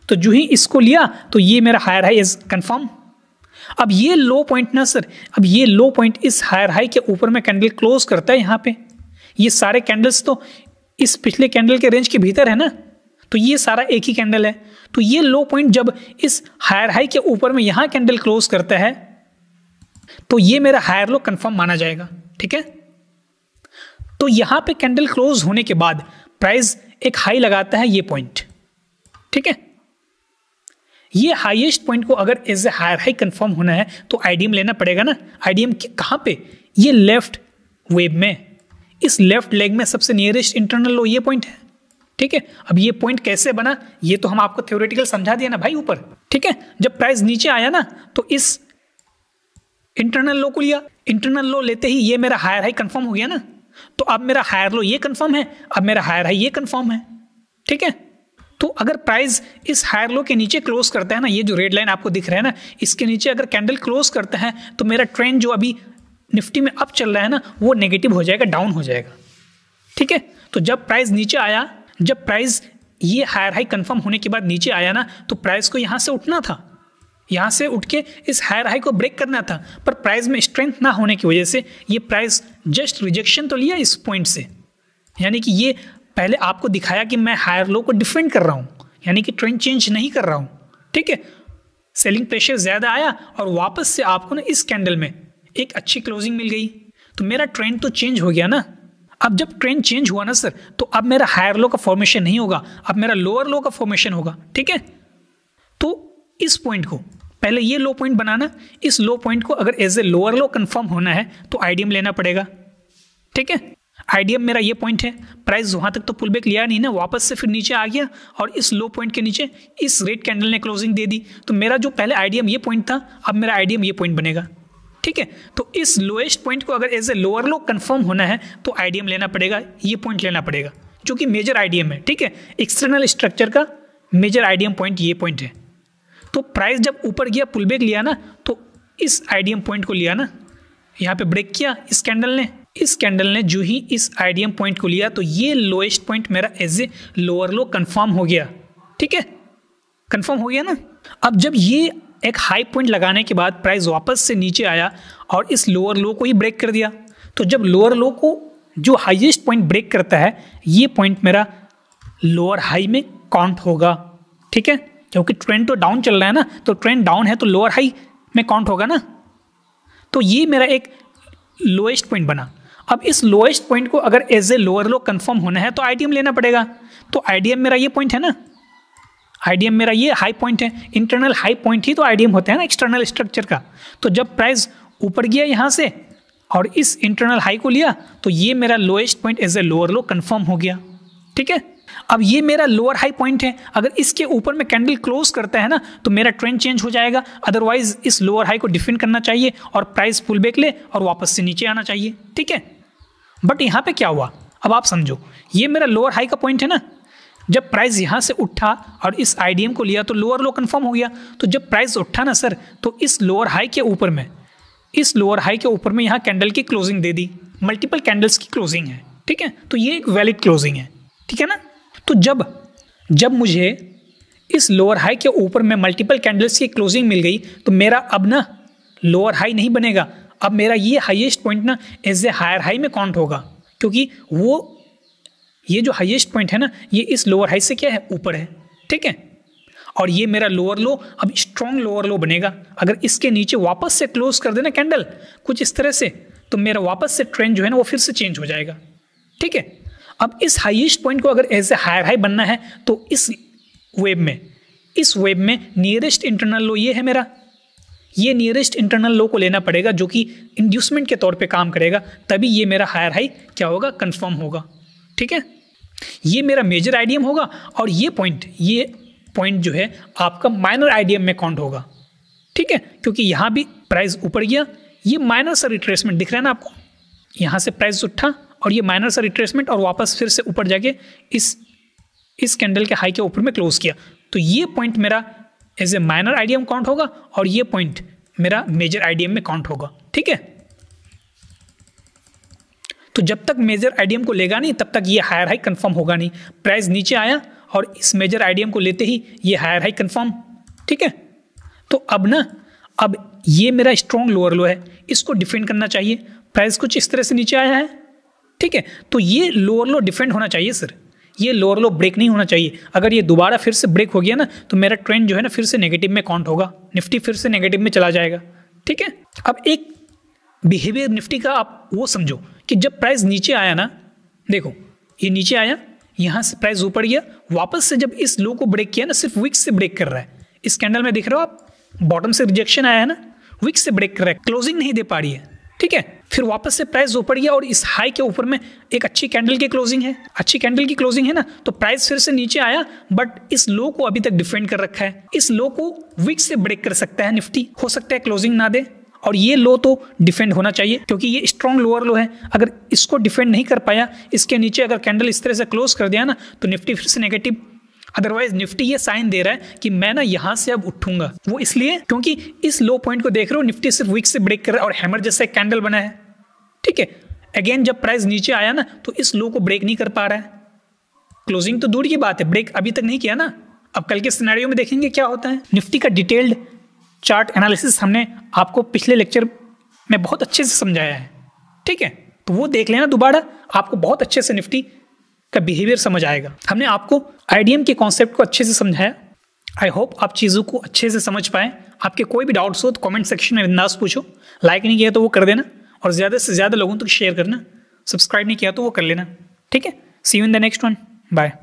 तो जो ही इसको लिया तो ये मेरा हायर हाई इज कंफर्म। अब ये लो पॉइंट ना सर, अब ये लो पॉइंट इस हायर हाई के ऊपर में कैंडल क्लोज करता है। यहाँ पे ये सारे कैंडल्स तो इस पिछले कैंडल के रेंज के भीतर है ना, तो ये सारा एक ही कैंडल है। तो ये लो पॉइंट जब इस हायर हाई के ऊपर में यहाँ कैंडल क्लोज करता है, तो ये मेरा हायर लो कंफर्म माना जाएगा। ठीक है, तो यहाँ पे कैंडल क्लोज होने के बाद प्राइस एक हाई लगाता है, ये पॉइंट। ठीक है, ये हाईएस्ट पॉइंट को अगर as a higher high confirm होना है तो आइडियम लेना पड़ेगा ना। आइडियम कहाँ पे? ये लेफ्ट वेव में, इस लेफ्ट लेग में सबसे नियरेस्ट इंटरनल लो ये पॉइंट है। ठीक है, अब ये पॉइंट कैसे बना, ये तो हम आपको थ्योरेटिकल समझा दिया ना भाई ऊपर। ठीक है, जब प्राइस नीचे आया ना, तो इस इंटरनल लो को लिया, इंटरनल लो लेते ही ये मेरा हायर हाई कंफर्म हो गया ना। तो अब मेरा हायर लो ये कंफर्म है, अब मेरा हायर हाई ये कंफर्म है। ठीक है, तो अगर प्राइस इस हायर लो के नीचे क्लोज करता है ना, ये जो रेड लाइन आपको दिख रहा है ना, इसके नीचे अगर कैंडल क्लोज करता है, तो मेरा ट्रेंड जो अभी निफ्टी में अप चल रहा है ना, वो नेगेटिव हो जाएगा, डाउन हो जाएगा। ठीक है, तो जब प्राइस नीचे आया, जब प्राइस ये हायर हाई कंफर्म होने के बाद नीचे आया ना, तो प्राइस को यहाँ से उठना था, यहाँ से उठ के इस हायर हाई को ब्रेक करना था, पर प्राइस में स्ट्रेंथ ना होने की वजह से ये प्राइस जस्ट रिजेक्शन तो लिया इस पॉइंट से। यानी कि ये पहले आपको दिखाया कि मैं हायर लो को डिफेंड कर रहा हूँ, यानी कि ट्रेंड चेंज नहीं कर रहा हूँ। ठीक है, सेलिंग प्रेशर ज़्यादा आया और वापस से आपको ना इस कैंडल में एक अच्छी क्लोजिंग मिल गई, तो मेरा ट्रेंड तो चेंज हो गया ना। अब जब ट्रेंड चेंज हुआ ना सर, तो अब मेरा हायर लो का फॉर्मेशन नहीं होगा, अब मेरा लोअर लो का फॉर्मेशन होगा। ठीक है, तो इस पॉइंट को पहले ये लो पॉइंट बनाना, इस लो पॉइंट को अगर as a lower low confirm होना है तो आइडियम लेना पड़ेगा। ठीक है, आइडियम मेरा ये पॉइंट है, प्राइस वहाँ तक तो पुल बैक लिया नहीं ना, वापस से फिर नीचे आ गया और इस लो पॉइंट के नीचे इस रेड कैंडल ने क्लोजिंग दे दी, तो मेरा जो पहले आइडियम ये पॉइंट था, अब मेरा आइडियम ये पॉइंट बनेगा। ठीक है, तो इस लोएस्ट पॉइंट को अगर as a lower low confirm होना है तो आइडियम लेना पड़ेगा, ये पॉइंट लेना पड़ेगा, जो कि मेजर आइडियम है। ठीक है, एक्सटर्नल स्ट्रक्चर का मेजर आइडियम पॉइंट ये पॉइंट है। तो प्राइस जब ऊपर गया, पुल बैक लिया ना, तो इस आइडियम पॉइंट को लिया ना, यहाँ पे ब्रेक किया इस कैंडल ने जो ही इस आइडियम पॉइंट को लिया, तो ये लोएस्ट पॉइंट मेरा as a lower low confirm हो गया। ठीक है, कंफर्म हो गया ना। अब जब ये एक हाई पॉइंट लगाने के बाद प्राइस वापस से नीचे आया और इस लोअर लो को ही ब्रेक कर दिया, तो जब लोअर लो को जो हाईएस्ट पॉइंट ब्रेक करता है, ये पॉइंट मेरा लोअर हाई में काउंट होगा, ठीक है, क्योंकि ट्रेंड तो डाउन चल रहा है ना, तो ट्रेंड डाउन है तो लोअर हाई में काउंट होगा ना। तो ये मेरा एक लोएस्ट पॉइंट बना। अब इस लोएस्ट पॉइंट को अगर as a lower low confirm होना है तो आईडीएम लेना पड़ेगा। तो आईडीएम मेरा ये पॉइंट है ना, आईडीएम मेरा ये हाई पॉइंट है, इंटरनल हाई पॉइंट ही तो आईडीएम होता है ना एक्सटर्नल स्ट्रक्चर का। तो जब प्राइस ऊपर गया यहाँ से और इस इंटरनल हाई को लिया, तो ये मेरा lowest point as a lower low confirm हो गया, ठीक है। अब ये मेरा लोअर हाई पॉइंट है, अगर इसके ऊपर में कैंडल क्लोज करता है ना तो मेरा ट्रेंड चेंज हो जाएगा, अदरवाइज इस लोअर हाई को डिफेंड करना चाहिए और प्राइस पुल बैक ले और वापस से नीचे आना चाहिए, ठीक है। बट यहाँ पे क्या हुआ, अब आप समझो, ये मेरा लोअर हाई का पॉइंट है ना, जब प्राइस यहाँ से उठा और इस आईडीएम को लिया तो लोअर लो कंफर्म हो गया। तो जब प्राइस उठा ना सर, तो इस लोअर हाई के ऊपर में, इस लोअर हाई के ऊपर में यहाँ कैंडल की क्लोजिंग दे दी, मल्टीपल कैंडल्स की क्लोजिंग है, ठीक है। तो ये एक वैलिड क्लोजिंग है, ठीक है ना। तो जब मुझे इस लोअर हाई के ऊपर में मल्टीपल कैंडल्स की क्लोजिंग मिल गई, तो मेरा अब ना लोअर हाई नहीं बनेगा, अब मेरा ये हाईएस्ट पॉइंट ना एज ए हायर हाई में काउंट होगा, क्योंकि वो ये जो हाईएस्ट पॉइंट है ना, ये इस लोअर हाई से क्या है, ऊपर है, ठीक है। और ये मेरा लोअर लो अब स्ट्रॉन्ग लोअर लो बनेगा। अगर इसके नीचे वापस से क्लोज कर देना कैंडल कुछ इस तरह से, तो मेरा वापस से ट्रेंड जो है ना वो फिर से चेंज हो जाएगा, ठीक है। अब इस हाईएस्ट पॉइंट को अगर एज ए हायर हाई बनना है तो इस वेब में नियरेस्ट इंटरनल लो ये है मेरा, ये नियरेस्ट इंटरनल लो को लेना पड़ेगा जो कि इंड्यूसमेंट के तौर पे काम करेगा, तभी ये मेरा हायर हाई क्या होगा, कंफर्म होगा, ठीक है। ये मेरा मेजर आईडीएम होगा और ये पॉइंट जो है आपका माइनर आईडीएम में काउंट होगा, ठीक है, क्योंकि यहाँ भी प्राइस ऊपर गया, ये माइनर सा रिट्रेसमेंट दिख रहा है ना आपको, यहाँ से प्राइस उठा और ये माइनर सा रिट्रेसमेंट और वापस फिर से ऊपर जाके इस कैंडल के हाई के ऊपर में क्लोज किया, तो ये पॉइंट मेरा as a minor IDM count होगा और ये पॉइंट मेरा मेजर आईडीएम में काउंट होगा, ठीक है। तो जब तक मेजर आईडीएम को लेगा नहीं तब तक ये हायर हाई कंफर्म होगा नहीं। प्राइस नीचे आया और इस मेजर आईडीएम को लेते ही ये हायर हाई कंफर्म, ठीक है। तो अब ये मेरा स्ट्रॉन्ग लोअर लो है, इसको डिफेंड करना चाहिए। प्राइस कुछ इस तरह से नीचे आया है, ठीक है, तो ये लोअर लो डिफेंड होना चाहिए सर, ये लोअर लो ब्रेक नहीं होना चाहिए। अगर ये दोबारा फिर से ब्रेक हो गया ना तो मेरा ट्रेंड जो है ना फिर से नेगेटिव में काउंट होगा, निफ्टी फिर से नेगेटिव में चला जाएगा, ठीक है। अब एक बिहेवियर निफ्टी का आप वो समझो कि जब प्राइस नीचे आया ना, देखो ये नीचे आया, यहाँ से प्राइस ऊपर गया, वापस से जब इस लो को ब्रेक किया ना, सिर्फ विक्स से ब्रेक कर रहा है, इस कैंडल में देख रहे हो आप, बॉटम से रिजेक्शन आया है ना, विक्स से ब्रेक कर रहा है, क्लोजिंग नहीं दे पा रही है, ठीक है। फिर वापस से प्राइस ऊपर गया और इस हाई के ऊपर में एक अच्छी कैंडल की क्लोजिंग है, ना, तो प्राइस फिर से नीचे आया, बट इस लो को अभी तक डिफेंड कर रखा है। इस लो को विक्स से ब्रेक कर सकता है निफ्टी, हो सकता है क्लोजिंग ना दे, और ये लो तो डिफेंड होना चाहिए क्योंकि ये स्ट्रॉन्ग लोअर लो है। अगर इसको डिफेंड नहीं कर पाया, इसके नीचे अगर कैंडल इस तरह से क्लोज कर दिया ना, तो निफ्टी फिर से नेगेटिव। अदरवाइज निफ्टी ये साइन दे रहा है कि मैं ना यहाँ से अब उठूंगा, वो इसलिए क्योंकि इस लो पॉइंट को देख रहे हो, निफ्टी सिर्फ विक्स से ब्रेक कर रहा है और हैमर जैसा एक कैंडल बना है, ठीक है। अगेन जब प्राइस नीचे आया ना तो इस लो को ब्रेक नहीं कर पा रहा है, क्लोजिंग तो दूर की बात है, ब्रेक अभी तक नहीं किया ना। अब कल के सिनेरियो में देखेंगे क्या होता है। निफ्टी का डिटेल्ड चार्ट एनालिसिस हमने आपको पिछले लेक्चर में बहुत अच्छे से समझाया है, ठीक है, तो वो देख लेना दोबारा, आपको बहुत अच्छे से निफ्टी का बिहेवियर समझ आएगा। हमने आपको आईडीएम के कॉन्सेप्ट को अच्छे से समझाया। आई होप आप चीज़ों को अच्छे से समझ पाए। आपके कोई भी डाउट्स हो तो कमेंट सेक्शन में बिंदास पूछो, लाइक नहीं किया तो वो कर देना और ज़्यादा से ज़्यादा लोगों तक शेयर करना, सब्सक्राइब नहीं किया तो वो कर लेना, ठीक है। See you in the next one, bye.